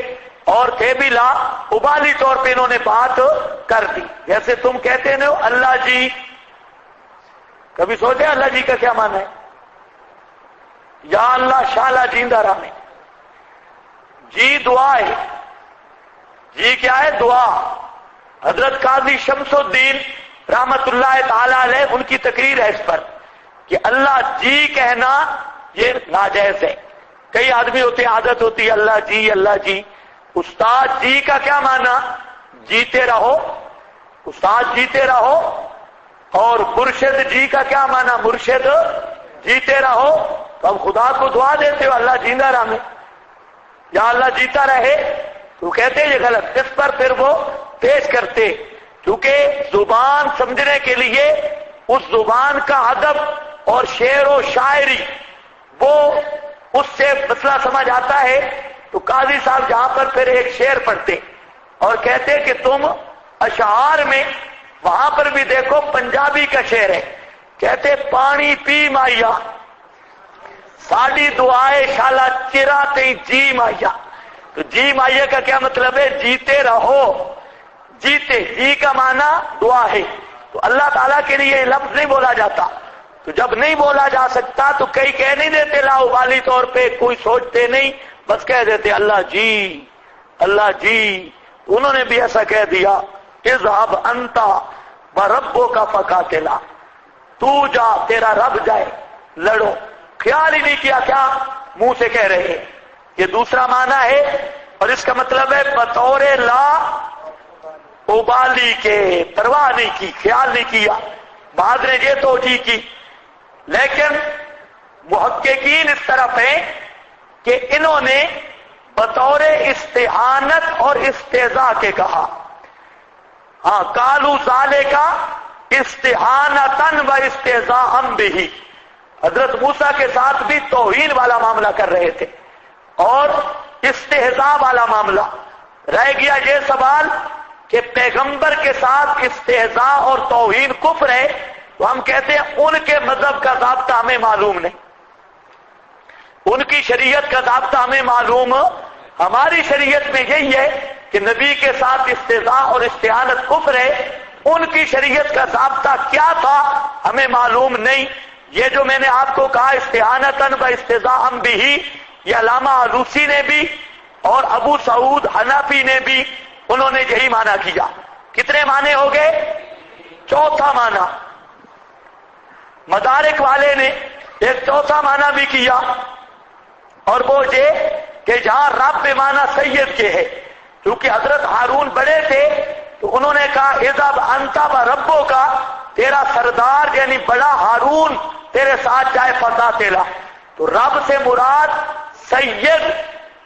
اور تھے بھی لا ابالی طور پہ انہوں نے بات کر دی. جیسے تم کہتے ہیں اللہ جی، کبھی سوچے اللہ جی کا کیا معنی ہے؟ یا اللہ شالا جیندہ رہے. جی دعا ہے، جی کیا ہے؟ دعا. حضرت قاضی شمس الدین رحمت اللہ تعالی علیہ ان کی تقریر ہے اس پر کہ اللہ جی کہنا یہ ناجائز ہے. کئی آدمی ہوتے ہیں عادت ہوتی ہے اللہ جی. استاد جی کا کیا معنی؟ جیتے رہو، استاد جیتے رہو. اور مرشد جی کا کیا معنی؟ مرشد جیتے رہو. تو اب خدا کو دعا دیتے ہو اللہ جیندہ رہے یا اللہ جیتا رہے، تو کہتے ہیں یہ غلط. اس پر پھر وہ پیش کرتے، کیونکہ زبان سمجھنے کے لیے اس زبان کا ادب اور شعر و شاعری وہ اس سے مسئلہ سمجھ آتا ہے. تو قاضی صاحب جہاں پر پھر ایک شعر پڑھتے اور کہتے کہ تم اشعار میں وہاں پر بھی دیکھو پنجابی کا شعر ہے، کہتے پانی پی مائیا ساڑی دعائے شالا چرا تے جی مائیا. تو جی مائیا کا کیا مطلب ہے؟ جیتے رہو. جیتے، جی کا معنی دعا ہے. تو اللہ تعالیٰ کے لیے یہ لفظ نہیں بولا جاتا. تو جب نہیں بولا جا سکتا تو کئی کہہ نہیں دیتے لا ابالی طور پہ، کوئی سوچتے نہیں، بس کہہ دیتے اللہ جی اللہ جی. انہوں نے بھی ایسا کہہ دیا اذهب انت بربک فقاتلا، تو جا تیرا رب جائے لڑو. خیال ہی نہیں کیا کیا منہ سے کہہ رہے ہیں. یہ دوسرا معنی ہے اور اس کا مطلب ہے بطور لا ابالی کے، پرواہ نہیں کی، خیال نہیں کیا. بعد نے یہ توجیہ کی، لیکن محققین اس طرف ہیں کہ انہوں نے بطور استعانت اور استہزاء کے کہا. ہاں قالوا ذالک استعانتاً و استہزاء بہ. حضرت موسیٰ کے ساتھ بھی توہین والا معاملہ کر رہے تھے اور استہزاء والا معاملہ. رہ گیا یہ سوال کہ پیغمبر کے ساتھ استہزاء اور توہین کفر ہے، تو ہم کہتے ہیں ان کے مذہب کا ضابطہ ہمیں معلوم نہیں، ان کی شریعت کا ضابطہ ہمیں معلوم. ہماری شریعت میں یہی ہے کہ نبی کے ساتھ استہزاء اور استعانت کفر ہے. ان کی شریعت کا ضابطہ کیا تھا ہمیں معلوم نہیں. یہ جو میں نے آپ کو کہا استعانتاً و استہزاء بہ، یہ علامہ آلوسی نے بھی اور ابو سعود حنفی نے بھی انہوں نے یہی معنی کیا. کتنے معنی ہو گئے؟ چوتھا معنی. مدارک والے نے ایک چوتھا معنی بھی کیا اور وہ یہ کہ جہاں رب بے معنی سید کے ہے، کیونکہ حضرت ہارون بڑے تھے تو انہوں نے کہا اذهب انت بربک، تیرا سردار یعنی بڑا ہارون تیرے ساتھ جائے فقاتلا. تو رب سے مراد سید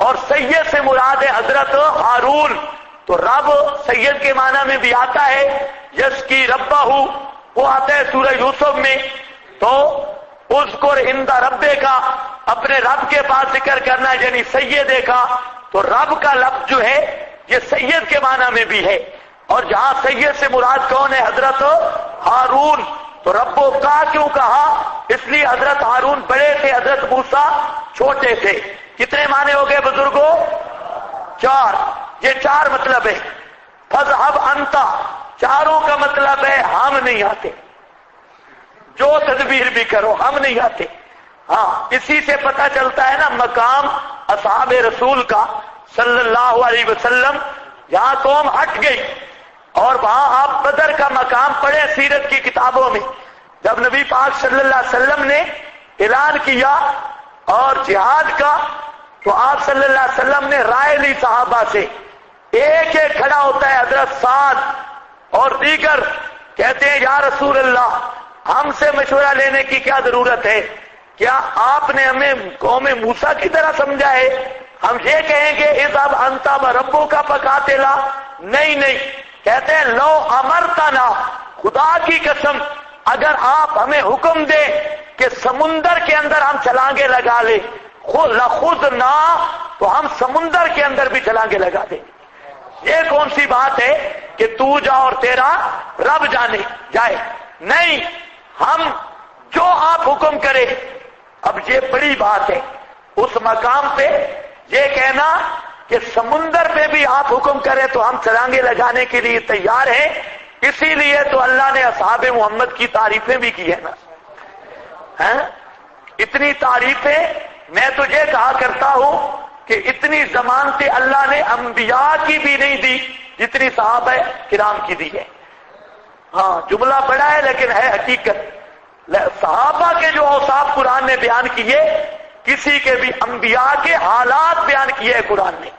اور سید سے مراد ہے حضرت ہارون. تو رب سید کے معنی میں بھی آتا ہے، یس کی ربہ، وہ آتا ہے سورہ یوسف میں تو اذکر عند ربے کا اپنے رب کے پاس ذکر کرنا یعنی سیدے کا، تو رب کا لفظ جو ہے یہ سید کے معنی میں بھی ہے، اور جہاں سید سے مراد کون ہے؟ حضرت ہارون۔ تو ربو کا کیوں کہا؟ اس لیے حضرت ہارون بڑے تھے، حضرت موسیٰ چھوٹے تھے۔ کتنے معنی ہو گئے بزرگوں؟ 4۔ یہ 4 مطلب ہے۔ فذهب انت، چاروں کا مطلب ہے ہم نہیں آتے، جو تدبیر بھی کرو ہم نہیں آتے۔ ہاں، اسی سے پتہ چلتا ہے نا مقام اصحاب رسول کا صلی اللہ علیہ وسلم، جہاں قوم ہٹ گئی، اور وہاں آپ بدر کا مقام پڑھیں سیرت کی کتابوں میں، جب نبی پاک صلی اللہ علیہ وسلم نے اعلان کیا اور جہاد کا، تو آپ صلی اللہ علیہ وسلم نے رائے لی صحابہ سے، ایک ایک کھڑا ہوتا ہے حضرت سعد اور دیگر، کہتے ہیں یا رسول اللہ ہم سے مشورہ لینے کی کیا ضرورت ہے؟ کیا آپ نے ہمیں قوم موسیٰ کی طرح سمجھا ہے؟ ہم یہ کہیں گے اذهب انت وربک فقاتلا؟ نہیں، کہتے ہیں لو امرتنا، خدا کی قسم اگر آپ ہمیں حکم دیں کہ سمندر کے اندر ہم چھلانگے لگا لیں، لخذنا، تو ہم سمندر کے اندر بھی چھلانگے لگا دیں۔ یہ کون سی بات ہے کہ تو جا اور تیرا رب جائے؟ نہیں، ہم جو آپ حکم کرے۔ اب یہ بڑی بات ہے اس مقام پہ یہ کہنا کہ سمندر پہ بھی آپ حکم کریں تو ہم چھلانگے لگانے کے لیے تیار ہیں۔ اسی لیے تو اللہ نے اصحاب محمد کی تعریفیں بھی کی ہے نا، اتنی تعریفیں میں تجھے کہا کرتا ہوں کہ اتنی ضمانتیں اللہ نے انبیاء کی بھی نہیں دی جتنی صحابہ کرام کی دی ہے۔ ہاں، جملہ بڑا ہے لیکن ہے حقیقت۔ صحابہ کے جو اوصاف قرآن نے بیان کیے، کسی کے بھی انبیاء کے حالات بیان کیے ہیں قرآن نے۔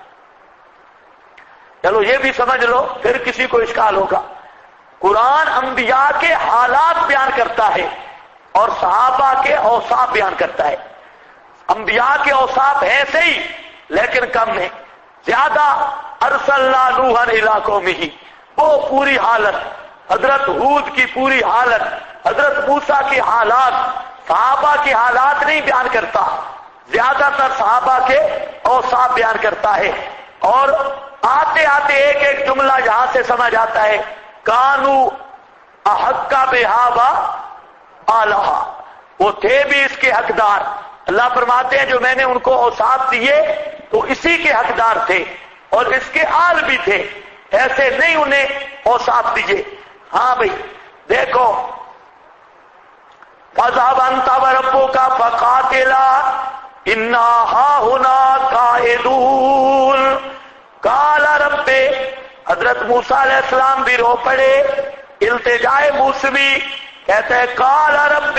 چلو یہ بھی سمجھ لو، پھر کسی کو اشکال ہوگا۔ قرآن انبیاء کے حالات بیان کرتا ہے اور صحابہ کے اوصاف بیان کرتا ہے۔ انبیاء کے اوصاف ہیں صحیح لیکن کم ہیں، زیادہ۔ ارسلنا نوحا الی قومہ، وہ پوری حالت، حضرت ہود کی پوری حالت، حضرت موسیٰ کی حالات، صحابہ کی حالات نہیں بیان کرتا، زیادہ تر صحابہ کے اوصاف بیان کرتا ہے۔ اور آتے آتے ایک ایک جملہ یہاں سے سمجھ آتا ہے، کانو احق بہا وآلہا، وہ تھے بھی اس کے حقدار۔ اللہ فرماتے ہیں جو میں نے ان کو اوصاف دیے تو اسی کے حقدار تھے اور اس کے آل بھی تھے، ایسے نہیں انہیں اوصاف دیے۔ ہاں بھئی دیکھو، فَذْهَبْ أَنْتَ وَرَبُّكَ فَقَاتِلَا إِنَّا هَاهُنَا قَاعِدُونَ قَالَ رَبِّ، حضرت موسیٰ علیہ السلام بھی رو پڑے، التجائے موسمی، کہتے ہیں قَالَ رَبِّ،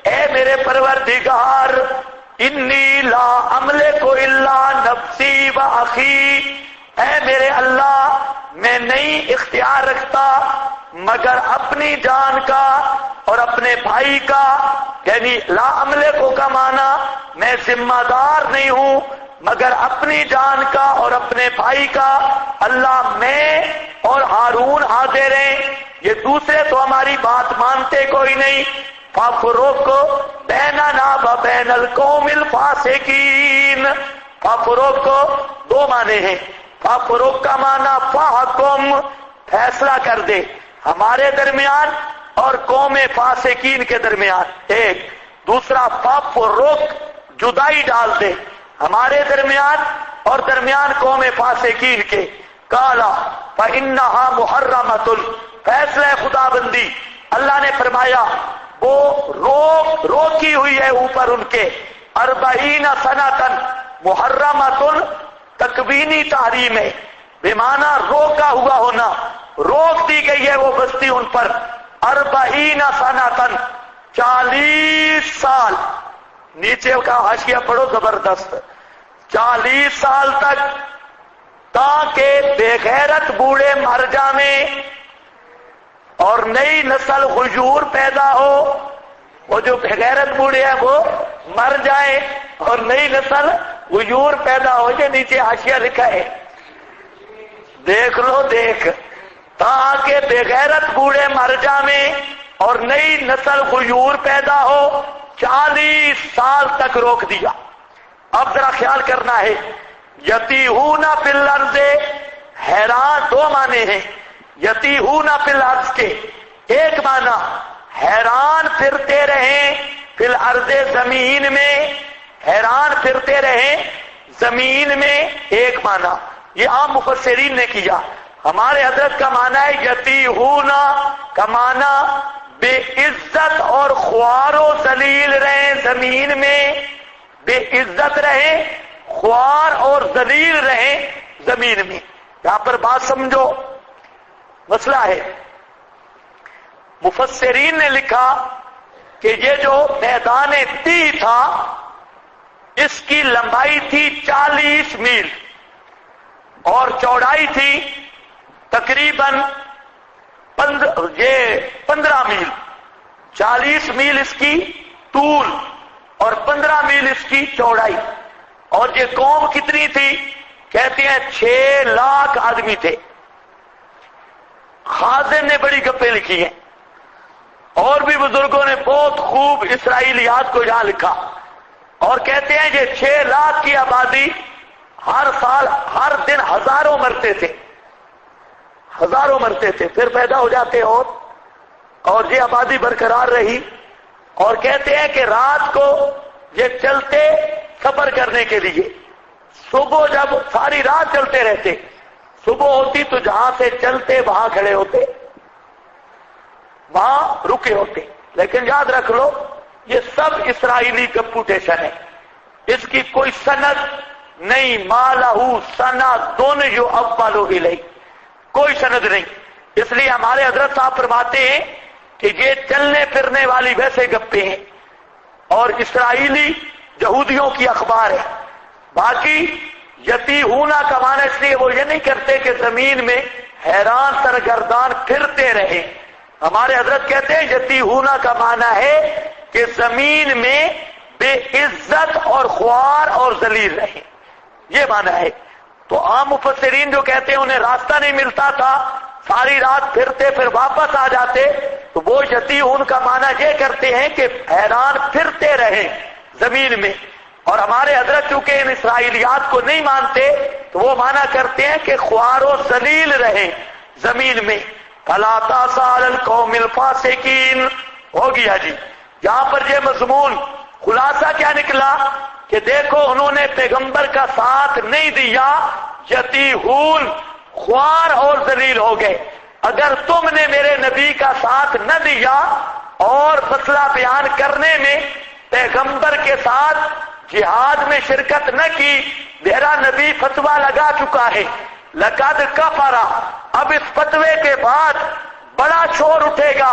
اے میرے پروردگار، انی لا املک الا نفسی و اخی، اے میرے اللہ میں نہیں اختیار رکھتا مگر اپنی جان کا اور اپنے بھائی کا، یعنی لا املکو کا معنی میں ذمہ دار نہیں ہوں مگر اپنی جان کا اور اپنے بھائی کا۔ اللہ میں اور ہارون حاضر ہیں، یہ دوسرے تو ہماری بات مانتے کوئی نہیں۔ فَفْرُقْ بَيْنَنَا وَبَيْنَ الْقَوْمِ الْفَاسِقِينَ، فَفْرُقْ دو معنی ہیں، فَفْرُقْ کا معنی فَحْكُمْ، فیصلہ کر دے ہمارے درمیان اور قوم فاسقین کے درمیان، ایک۔ دوسرا فَفْرُقْ جدائی ڈال دے ہمارے درمیان اور درمیان قوم فاسقین کے۔ قَالَ فَإِنَّهَا مُحَرَّمَةٌ، فیصلہ خدا بندی، اللہ نے فرمایا وہ روکی ہوئی ہے اوپر ان کے، 40 سنۃ، محرمۃ تکوینی تحریم ہے، بمعنی روکا ہوا ہونا، روک دی گئی ہے وہ بستی ان پر، 40 سنۃ، 40 سال، نیچے کا حاشیہ پڑھو زبردست، 40 سال تک، تاکہ بے غیرت بوڑھے مر جائیں اور نئی نسل غیور پیدا ہو۔ وہ جو غیرت بوڑھے ہیں وہ مر جائیں اور نئی نسل غیور پیدا ہو جائے، نیچے حاشیہ لکھا ہے، دیکھ لو دیکھ، تاکہ بے غیرت بوڑھے مر جائیں اور نئی نسل غیور پیدا ہو، 40 سال تک روک دیا۔ اب ذرا خیال کرنا ہے، یتیہون فی الارض، حیران دو معنی ہیں یتیہون فی الارض کے۔ ایک معنی حیران پھرتے رہیں فی الارض، زمین میں، حیران پھرتے رہیں زمین میں، ایک معنی یہ عام مفسرین نے کیا۔ ہمارے حضرت کا معنی ہے یتیہون کا معنی بے عزت اور خوار و ذلیل رہیں زمین میں، بے عزت رہیں، خوار اور ذلیل رہیں زمین میں۔ یہاں پر بات سمجھو، مسئلہ ہے، مفسرین نے لکھا کہ یہ جو میدان تی تھا اس کی لمبائی تھی 40 میل اور چوڑائی تھی تقریباً 15 میل۔ 40 میل اس کی طول اور 15 میل اس کی چوڑائی۔ اور یہ قوم کتنی تھی؟ کہتے ہیں 6 لاکھ آدمی تھے۔ خازن نے بڑی گپیں لکھی ہیں اور بھی بزرگوں نے بہت خوب اسرائیلیات کو یہاں لکھا، اور کہتے ہیں یہ 6 لاکھ کی آبادی ہر سال ہر دن ہزاروں مرتے تھے، ہزاروں مرتے تھے، پھر پیدا ہو جاتے اور یہ آبادی برقرار رہی۔ اور کہتے ہیں کہ رات کو یہ چلتے سفر کرنے کے لیے، صبح جب ساری رات چلتے رہتے، صبح ہوتی تو جہاں سے چلتے وہاں کھڑے ہوتے، وہاں رکے ہوتے۔ لیکن یاد رکھ لو یہ سب اسرائیلی کمپوٹیشن ہے، اس کی کوئی سند نہیں، مالہو سندٌ یؤول الیہ، کوئی سند نہیں۔ اس لیے ہمارے حضرت صاحب فرماتے ہیں کہ یہ چلنے پھرنے والی ویسے گپے ہیں اور اسرائیلی یہودیوں کی اخبار ہے۔ باقی یتیہون کا معنی اس لیے وہ یہ نہیں کرتے کہ زمین میں حیران سرگردان پھرتے رہے۔ ہمارے حضرت کہتے ہیں یتیہون کا معنی ہے کہ زمین میں بے عزت اور خوار اور ذلیل رہے، یہ معنی ہے۔ تو عام مفسرین جو کہتے ہیں انہیں راستہ نہیں ملتا تھا، ساری رات پھرتے پھر واپس آ جاتے، تو وہ یتیہون کا معنی یہ کرتے ہیں کہ حیران پھرتے رہیں زمین میں۔ اور ہمارے حضرت چونکہ ان اسرائیلیات کو نہیں مانتے تو وہ معنی کرتے ہیں کہ خوار و ذلیل رہیں زمین میں۔ فَلَا تَأْسَ عَلَى الْقَوْمِ الْفَاسِقِينَ ہو گیا جی۔ یہاں پر یہ مضمون خلاصہ کیا نکلا کہ دیکھو انہوں نے پیغمبر کا ساتھ نہیں دیا، یتیہون خوار اور ذلیل ہو گئے۔ اگر تم نے میرے نبی کا ساتھ نہ دیا اور مسئلہ بیان کرنے میں پیغمبر کے ساتھ جہاد میں شرکت نہ کی، میرا نبی فتویٰ لگا چکا ہے، لقد کفر، اب اس فتوے کے بعد بڑا شور اٹھے گا،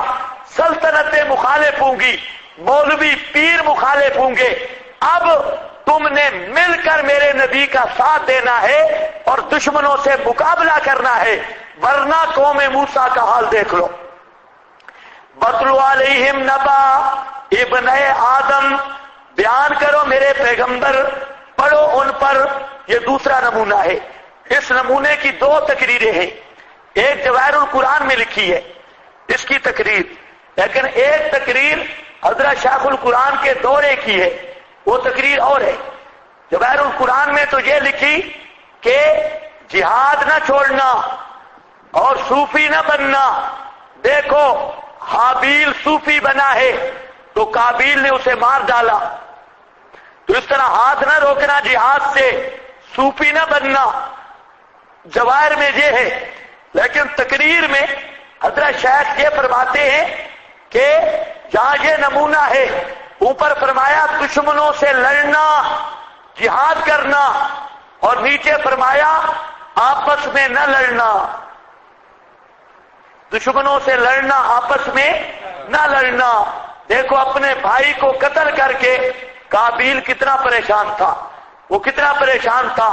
سلطنتیں مخالف ہوں گی، مولوی پیر مخالف ہوں گے۔ اب تم نے مل کر میرے نبی کا ساتھ دینا ہے اور دشمنوں سے مقابلہ کرنا ہے، ورنہ قوم موسیٰ کا حال دیکھ لو۔ وَاتْلُ عَلَيْهِمْ نَبَأَ ابْنَيْ آدم، بیان کرو میرے پیغمبر، پڑھو ان پر۔ یہ دوسرا نمونہ ہے۔ اس نمونے کی 2 تقریریں ہیں، ایک جواہر القرآن میں لکھی ہے اس کی تقریر، لیکن ایک تقریر حضرت شیخ القرآن کے دورے کی ہے، وہ تقریر اور ہے۔ جواہر القرآن میں تو یہ لکھی کہ جہاد نہ چھوڑنا اور صوفی نہ بننا۔ دیکھو حابیل صوفی بنا ہے تو قابیل نے اسے مار ڈالا، تو اس طرح ہاتھ نہ روکنا جہاد سے، صوفی نہ بننا، جواہر میں یہ ہے۔ لیکن تقریر میں حضرت شیخ یہ فرماتے ہیں کہ جہاں یہ نمونہ ہے، اوپر فرمایا دشمنوں سے لڑنا، جہاد کرنا، اور نیچے فرمایا آپس میں نہ لڑنا، دشمنوں سے لڑنا، آپس میں نہ لڑنا۔ دیکھو اپنے بھائی کو قتل کر کے قابیل کتنا پریشان تھا، وہ کتنا پریشان تھا۔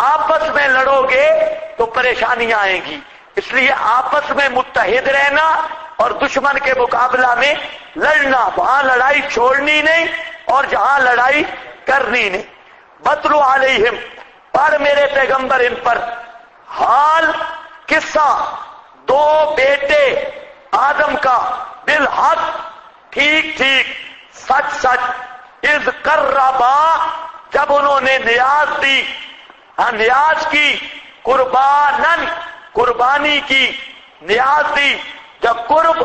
آپس میں لڑو گے تو پریشانیاں آئیں گی، اس لیے آپس میں متحد رہنا اور دشمن کے مقابلہ میں لڑنا، وہاں لڑائی چھوڑنی نہیں اور جہاں لڑائی کرنی نہیں۔ وَاتْلُ عَلَيْهِمْ، پڑھ میرے پیغمبر ان پر، حال قصہ 2 بیٹے آدم کا، بالحق ٹھیک ٹھیک سچ سچ اذ قربا جب انہوں نے نیاز دی نیاز کی قربانن قربانی کی نیاز دی جب قرب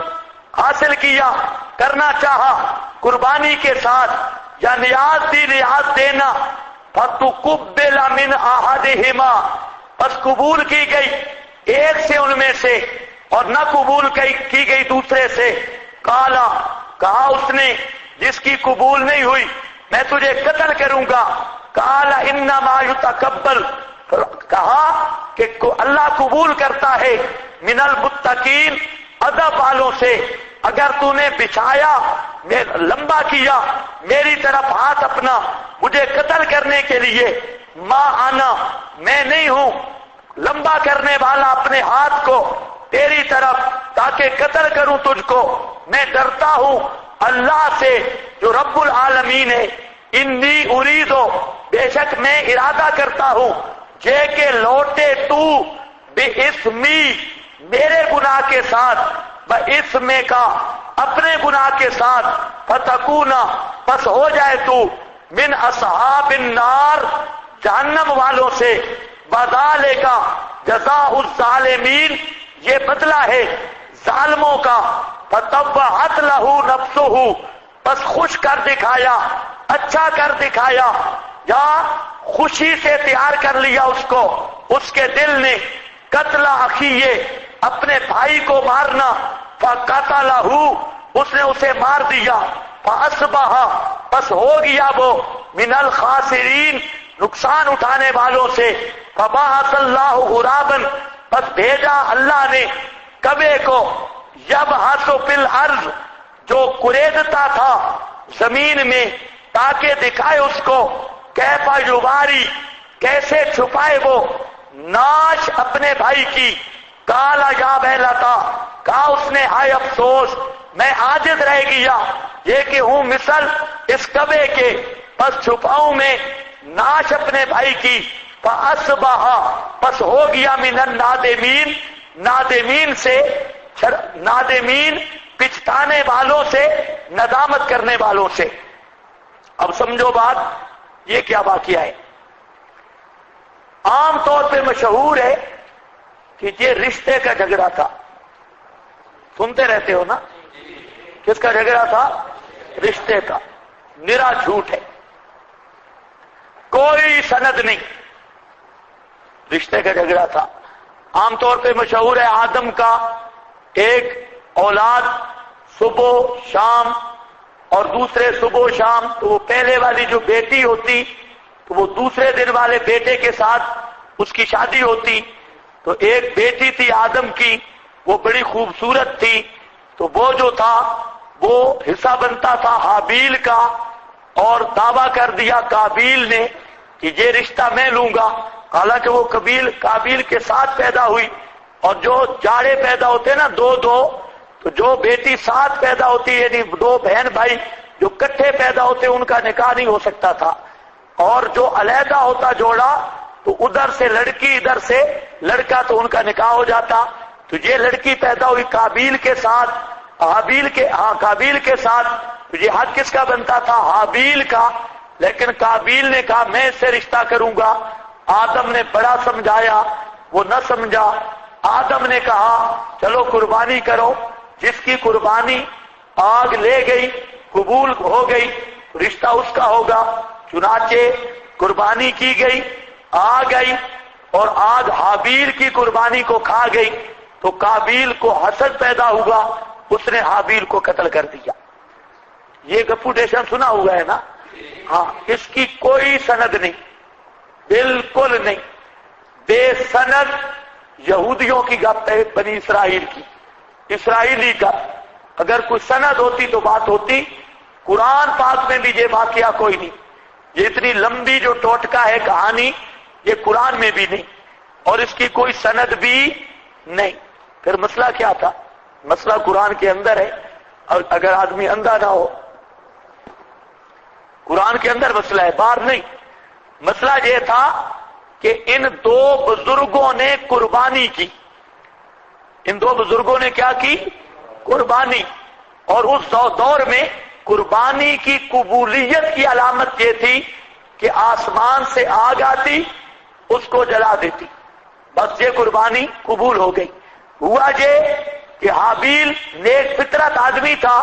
حاصل کیا کرنا چاہا قربانی کے ساتھ یا نیاز دی نیاز دینا فتقبل من احدہما پس قبول کی گئی ایک سے ان میں سے اور نہ قبول کی گئی دوسرے سے کالا کہا اس نے جس کی قبول نہیں ہوئی میں تجھے قتل کروں گا کالا انما یتقبل کہا کہ اللہ قبول کرتا ہے من المتقین ادب والوں سے اگر تو نے بچھایا لمبا کیا میری طرف ہاتھ اپنا مجھے قتل کرنے کے لیے ما آنا میں نہیں ہوں لمبا کرنے والا اپنے ہاتھ کو تیری طرف تاکہ قتل کروں تجھ کو میں ڈرتا ہوں اللہ سے جو رب العالمین ہے انی اریدو بے شک میں ارادہ کرتا ہوں کہ لوٹے تو بے اسمی میرے گناہ کے ساتھ باسمے کا اپنے گناہ کے ساتھ فتکونا پس ہو جائے تو من اصحاب النار جہنم والوں سے بدالے کا جزاء الظالمین یہ بدلہ ہے ظالموں کا فتبعت لہ نفسہ پس خوش کر دکھایا اچھا کر دکھایا یا خوشی سے تیار کر لیا اس کو اس کے دل نے قتل اخیہ اپنے بھائی کو مارنا فقتلہ اس نے اسے مار دیا فاصبح پس ہو گیا وہ من الخاسرین نقصان اٹھانے والوں سے فبعث اللہ غرابا پس بھیجا اللہ نے کبے کو یبحث فی الارض جو قریدتا تھا زمین میں تاکہ دکھائے اس کو کیف یواری کیسے چھپائے وہ ناش اپنے بھائی کی کالا یا ویلتا کہا اس نے ہائے افسوس میں عاجز رہ گیا یہ کہ ہوں مثل اس کبے کے پس چھپاؤں میں ناش اپنے بھائی کی فاصبح پس ہو گیا من النادمین نادمین سے نادمین پچھتانے والوں سے ندامت کرنے والوں سے اب سمجھو بات یہ کیا واقعہ ہے عام طور پہ مشہور ہے کہ یہ رشتے کا جھگڑا تھا سنتے رہتے ہو نا کس کا جھگڑا تھا رشتے کا نرا جھوٹ ہے کوئی سند نہیں رشتے کا جھگڑا تھا عام طور پہ مشہور ہے آدم کا ایک اولاد صبح شام اور دوسرے صبح شام تو وہ پہلے والی جو بیٹی ہوتی تو وہ دوسرے دن والے بیٹے کے ساتھ اس کی شادی ہوتی تو ایک بیٹی تھی آدم کی وہ بڑی خوبصورت تھی تو وہ جو تھا وہ حصہ بنتا تھا حابیل کا اور دعویٰ کر دیا قابیل نے کہ یہ رشتہ میں لوں گا حالانکہ وہ قابیل کے ساتھ پیدا ہوئی اور جو جاڑے پیدا ہوتے نا دو تو جو بیٹی ساتھ پیدا ہوتی یعنی دو بہن بھائی جو کٹھے پیدا ہوتے ان کا نکاح نہیں ہو سکتا تھا اور جو علیحدہ ہوتا جوڑا تو ادھر سے لڑکی ادھر سے لڑکا تو ان کا نکاح ہو جاتا تو یہ لڑکی پیدا ہوئی قابیل کے ساتھ قابیل کے ساتھ تو یہ حق کس کا بنتا تھا حابیل کا لیکن قابیل نے کہا میں اس سے رشتہ کروں گا آدم نے بڑا سمجھایا وہ نہ سمجھا آدم نے کہا چلو قربانی کرو جس کی قربانی آگ لے گئی قبول ہو گئی رشتہ اس کا ہوگا چنانچہ قربانی کی گئی آ گئی اور آگ حابیل کی قربانی کو کھا گئی تو قابیل کو حسد پیدا ہوا اس نے حابیل کو قتل کر دیا یہ گپوٹیشن سنا ہوا ہے نا ہاں اس کی کوئی سند نہیں بالکل نہیں بے سند یہودیوں کی گپ ہے بنی اسرائیل کی اسرائیلی گپ اگر کوئی سند ہوتی تو بات ہوتی قرآن پاک میں بھی یہ واقعہ کوئی نہیں یہ اتنی لمبی جو ٹوٹکا ہے کہانی یہ قرآن میں بھی نہیں اور اس کی کوئی سند بھی نہیں پھر مسئلہ کیا تھا مسئلہ قرآن کے اندر ہے اور اگر آدمی اندھا نہ ہو قرآن کے اندر مسئلہ ہے باہر نہیں مسئلہ یہ تھا کہ ان دو بزرگوں نے قربانی کی ان دو بزرگوں نے کیا کی قربانی اور اس دور میں قربانی کی قبولیت کی علامت یہ تھی کہ آسمان سے آگ آتی، اس کو جلا دیتی، بس یہ قربانی قبول ہو گئی۔ ہوا یہ کہ حابیل نیک فطرت آدمی تھا،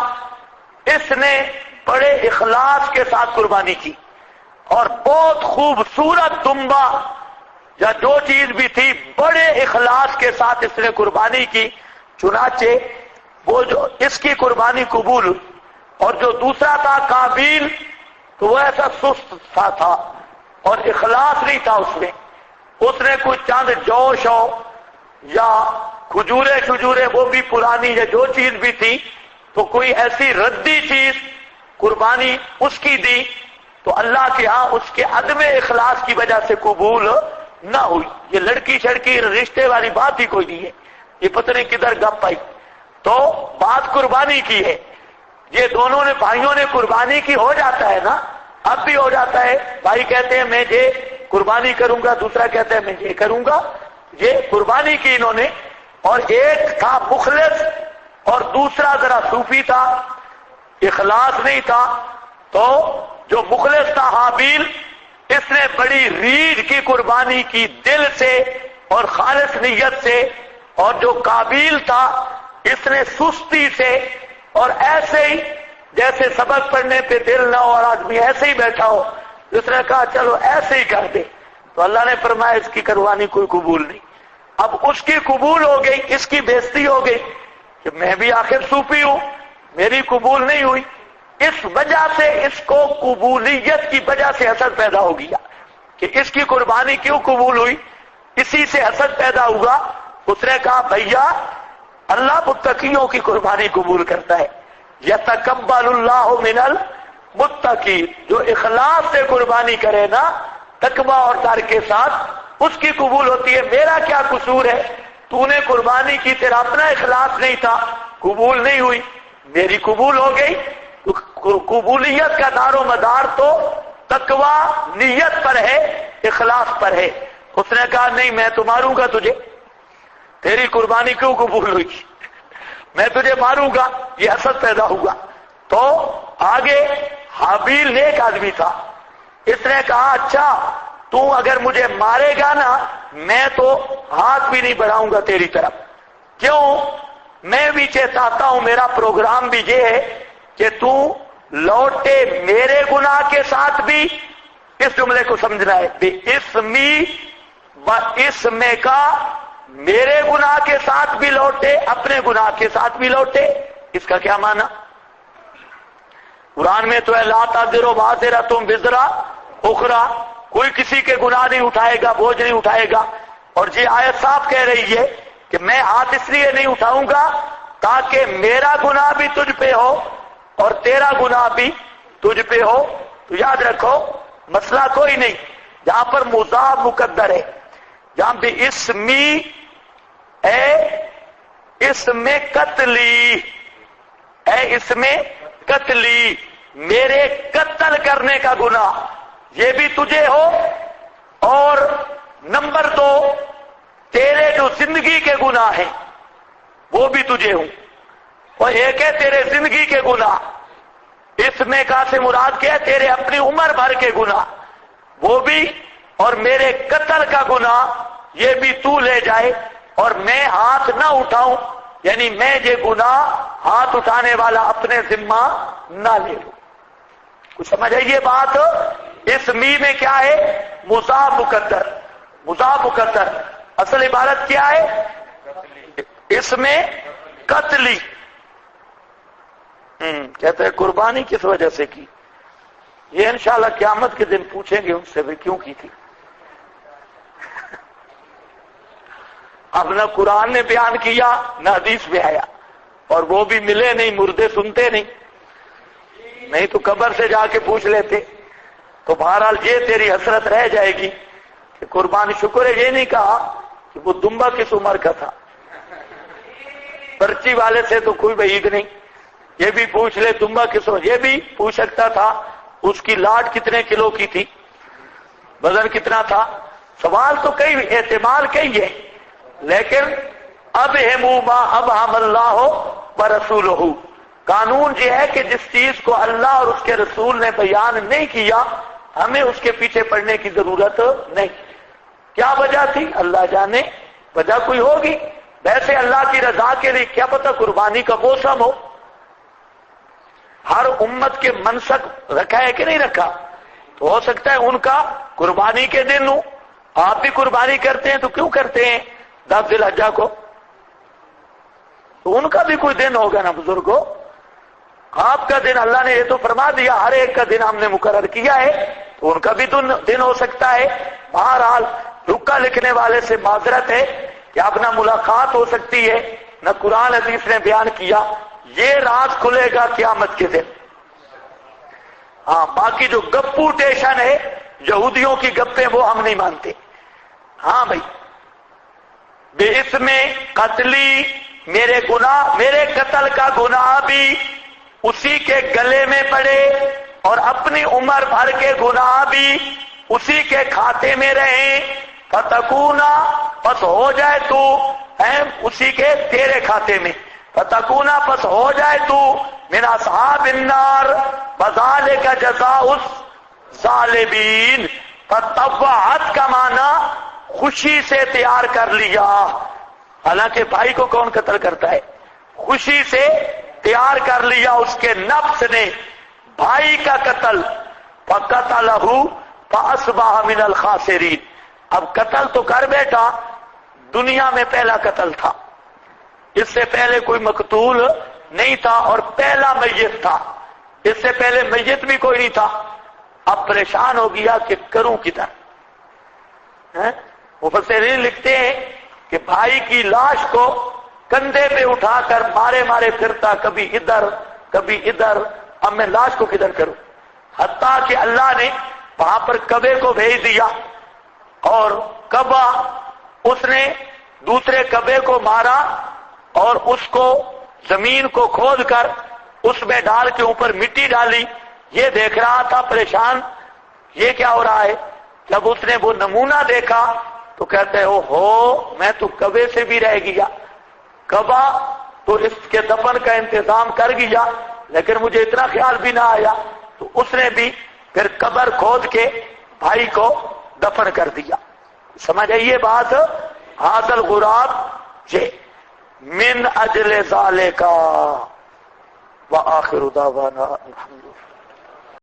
اس نے بڑے اخلاص کے ساتھ قربانی کی اور بہت خوبصورت دمبا یا جو چیز بھی تھی بڑے اخلاص کے ساتھ اس نے قربانی کی، چنانچہ وہ جو اس کی قربانی قبول ہوئی۔ اور جو دوسرا تھا قابیل، تو وہ ایسا سست سا تھا اور اخلاص نہیں تھا اس نے کچھ چند جوش ہو یا کھجورے وہ بھی پرانی یا جو چیز بھی تھی، تو کوئی ایسی ردی چیز قربانی اس کی دی، تو اللہ کے ہاں اس کے عدم اخلاص کی وجہ سے قبول نہ ہوئی۔ یہ لڑکی شڑکی رشتے والی بات ہی کوئی نہیں ہے، یہ پتہ نہیں کدھر گپ آئی۔ تو بات قربانی کی ہے، یہ دونوں نے بھائیوں نے قربانی کی، ہو جاتا ہے نا، اب بھی ہو جاتا ہے، بھائی کہتے ہیں میں یہ قربانی کروں گا، دوسرا کہتا ہے میں یہ کروں گا، یہ قربانی کی انہوں نے۔ اور ایک تھا مخلص اور دوسرا ذرا صوفی تھا، اخلاص نہیں تھا۔ تو جو مخلص تھا حابیل، اس نے بڑی ریجھ کی قربانی کی، دل سے اور خالص نیت سے، اور جو قابیل تھا اس نے سستی سے اور ایسے ہی جیسے سبق پڑھنے پہ دل نہ ہو اور آدمی ایسے ہی بیٹھا ہو، اس نے کہا چلو ایسے ہی کر دے، تو اللہ نے فرمایا اس کی قربانی کوئی قبول نہیں۔ اب اس کی قبول ہو گئی، اس کی بےزتی ہو گئی کہ میں بھی آخر صوفی ہوں، میری قبول نہیں ہوئی۔ اس وجہ سے اس کو قبولیت کی وجہ سے حسد پیدا ہو گیا کہ اس کی قربانی کیوں قبول ہوئی، اسی سے حسد پیدا ہوا۔ اس نے کہا بھیا اللہ متقیوں کی قربانی قبول کرتا ہے، یتقبل اللہ من المتقین، جو اخلاص سے قربانی کرے نا تقوی اور ڈر کے ساتھ، اس کی قبول ہوتی ہے۔ میرا کیا قصور ہے، تو نے قربانی کی، تیرا اپنا اخلاص نہیں تھا، قبول نہیں ہوئی، میری قبول ہو گئی۔ قبولیت کا دار و مدار تو تقوی نیت پر ہے، اخلاص پر ہے۔ اس نے کہا نہیں میں تو ماروں گا تجھے، تیری قربانی کیوں قبول ہوئی، میں تجھے ماروں گا، یہ حسد پیدا ہوا۔ تو آگے حابیل نیک آدمی تھا، اس نے کہا اچھا تو اگر مجھے مارے گا نا میں تو ہاتھ بھی نہیں بڑھاؤں گا تیری طرف، کیوں؟ میں بھی چاہتا ہوں، میرا پروگرام بھی یہ ہے کہ تو لوٹے میرے گناہ کے ساتھ بھی، اس جملے کو سمجھنا ہے، بے اسمی و اسم کا، میرے گناہ کے ساتھ بھی لوٹے، اپنے گناہ کے ساتھ بھی لوٹے۔ اس کا کیا معنی؟ قرآن میں تو ہے لا تزر وازرۃ وزر اخری، کوئی کسی کے گناہ نہیں اٹھائے گا، بوجھ نہیں اٹھائے گا۔ اور یہ آیت صاف کہہ رہی ہے کہ میں ہاتھ اس لیے نہیں اٹھاؤں گا تاکہ میرا گناہ بھی تجھ پہ ہو اور تیرا گناہ بھی تجھ پہ ہو۔ تو یاد رکھو مسئلہ کوئی نہیں، جہاں پر مضاف مقدر ہے، جہاں بھی اسمی اے اس میں قتلی، اے اس میں قتلی، میرے قتل کرنے کا گناہ یہ بھی تجھے ہو، اور نمبر 2 تیرے جو زندگی کے گناہ ہیں وہ بھی تجھے ہوں۔ اور ایک ہے تیرے زندگی کے گناہ، اس میں کا سے مراد کیا ہے تیرے اپنی عمر بھر کے گناہ وہ بھی، اور میرے قتل کا گناہ یہ بھی تو لے جائے اور میں ہاتھ نہ اٹھاؤں، یعنی میں یہ گناہ ہاتھ اٹھانے والا اپنے ذمہ نہ لے لوں۔ کچھ سمجھ آئیے بات؟ اس می میں کیا ہے؟ مضاف مقدر، مضاف مقدر، اصل عبارت کیا ہے؟ اس میں قتلی، کہتے ہیں قربانی کس وجہ سے کی، یہ انشاءاللہ قیامت کے دن پوچھیں گے ان سے بھی کیوں کی تھی۔ اب نہ قرآن نے بیان کیا نہ حدیث میں آیا، اور وہ بھی ملے نہیں، مردے سنتے نہیں تو قبر سے جا کے پوچھ لیتے۔ تو بہرحال یہ تیری حسرت رہ جائے گی کہ قربان، شکر ہے یہ نہیں کہا کہ وہ دمبا کس عمر کا تھا، پرچی والے سے تو کوئی بعید نہیں، یہ بھی پوچھ لے دمبا کس عمر، یہ بھی پوچھ سکتا تھا اس کی لاٹ کتنے کلو کی تھی، وزن کتنا تھا۔ سوال تو کئی، احتمال کئی ہے، لیکن اب ہم اللہ و رسولہ، قانون یہ ہے کہ جس چیز کو اللہ اور اس کے رسول نے بیان نہیں کیا ہمیں اس کے پیچھے پڑنے کی ضرورت نہیں. کیا وجہ تھی اللہ جانے، وجہ کوئی ہوگی. ویسے اللہ کی رضا کے لیے کیا پتہ قربانی کا موسم ہو. ہر امت کے منسک رکھا ہے کہ نہیں رکھا؟ تو ہو سکتا ہے ان کا قربانی کے دن ہو. آپ بھی قربانی کرتے ہیں تو کیوں کرتے ہیں 10 ذی الحجہ کو؟ تو ان کا بھی کوئی دن ہوگا نا بزرگوں. آپ کا دن اللہ نے یہ تو فرما دیا ہر ایک کا دن ہم نے مقرر کیا ہے، تو ان کا بھی دن ہو سکتا ہے. بہرحال رکا لکھنے والے سے معذرت ہے کہ اب نہ ملاقات ہو سکتی ہے نہ قرآن حدیث نے بیان کیا. یہ راز کھلے گا قیامت کے دن. ہاں باقی جو گپو ٹیشن ہے یہودیوں کی گپیں وہ ہم نہیں مانتے. ہاں بھائی بے اس میں قتلی، میرے گناہ، میرے قتل کا گناہ بھی اسی کے گلے میں پڑے اور اپنی عمر بھر کے گناہ بھی اسی کے کھاتے میں رہیں. فتکونا، پس ہو جائے تو اسی کے تیرے کھاتے میں. فتکونا، پس ہو جائے تو من اصحاب النار فذالک جزاء الظالمین. فطوعت کا معنی خوشی سے تیار کر لیا. حالانکہ بھائی کو کون قتل کرتا ہے؟ خوشی سے تیار کر لیا اس کے نفس نے بھائی کا قتل. فقتلہ فاصبح من الخاسرین. اب قتل تو کر بیٹا، دنیا میں پہلا قتل تھا، اس سے پہلے کوئی مقتول نہیں تھا اور پہلا میت تھا، اس سے پہلے میت بھی کوئی نہیں تھا. اب پریشان ہو گیا کہ کروں کدھر. مفسرین لکھتے ہیں کہ بھائی کی لاش کو کندھے پہ اٹھا کر مارے مارے پھرتا، کبھی ادھر کبھی ادھر. اب میں لاش کو کدھر کروں؟ حتیٰ کہ اللہ نے وہاں پر کبے کو بھیج دیا اور کبا اس نے دوسرے کبے کو مارا اور اس کو زمین کو کھود کر اس میں ڈال کے اوپر مٹی ڈالی. یہ دیکھ رہا تھا پریشان، یہ کیا ہو رہا ہے. جب اس نے وہ نمونہ دیکھا تو کہتے ہو میں تو کبے سے بھی رہ گیا. کبا تو اس کے دفن کا انتظام کر گیا لیکن مجھے اتنا خیال بھی نہ آیا، تو اس نے بھی پھر قبر کھود کے بھائی کو دفن کر دیا. سمجھ آئیے بات؟ حاصل غراب جے من اجل ذالکا وآخر دعوانا الحمدللہ.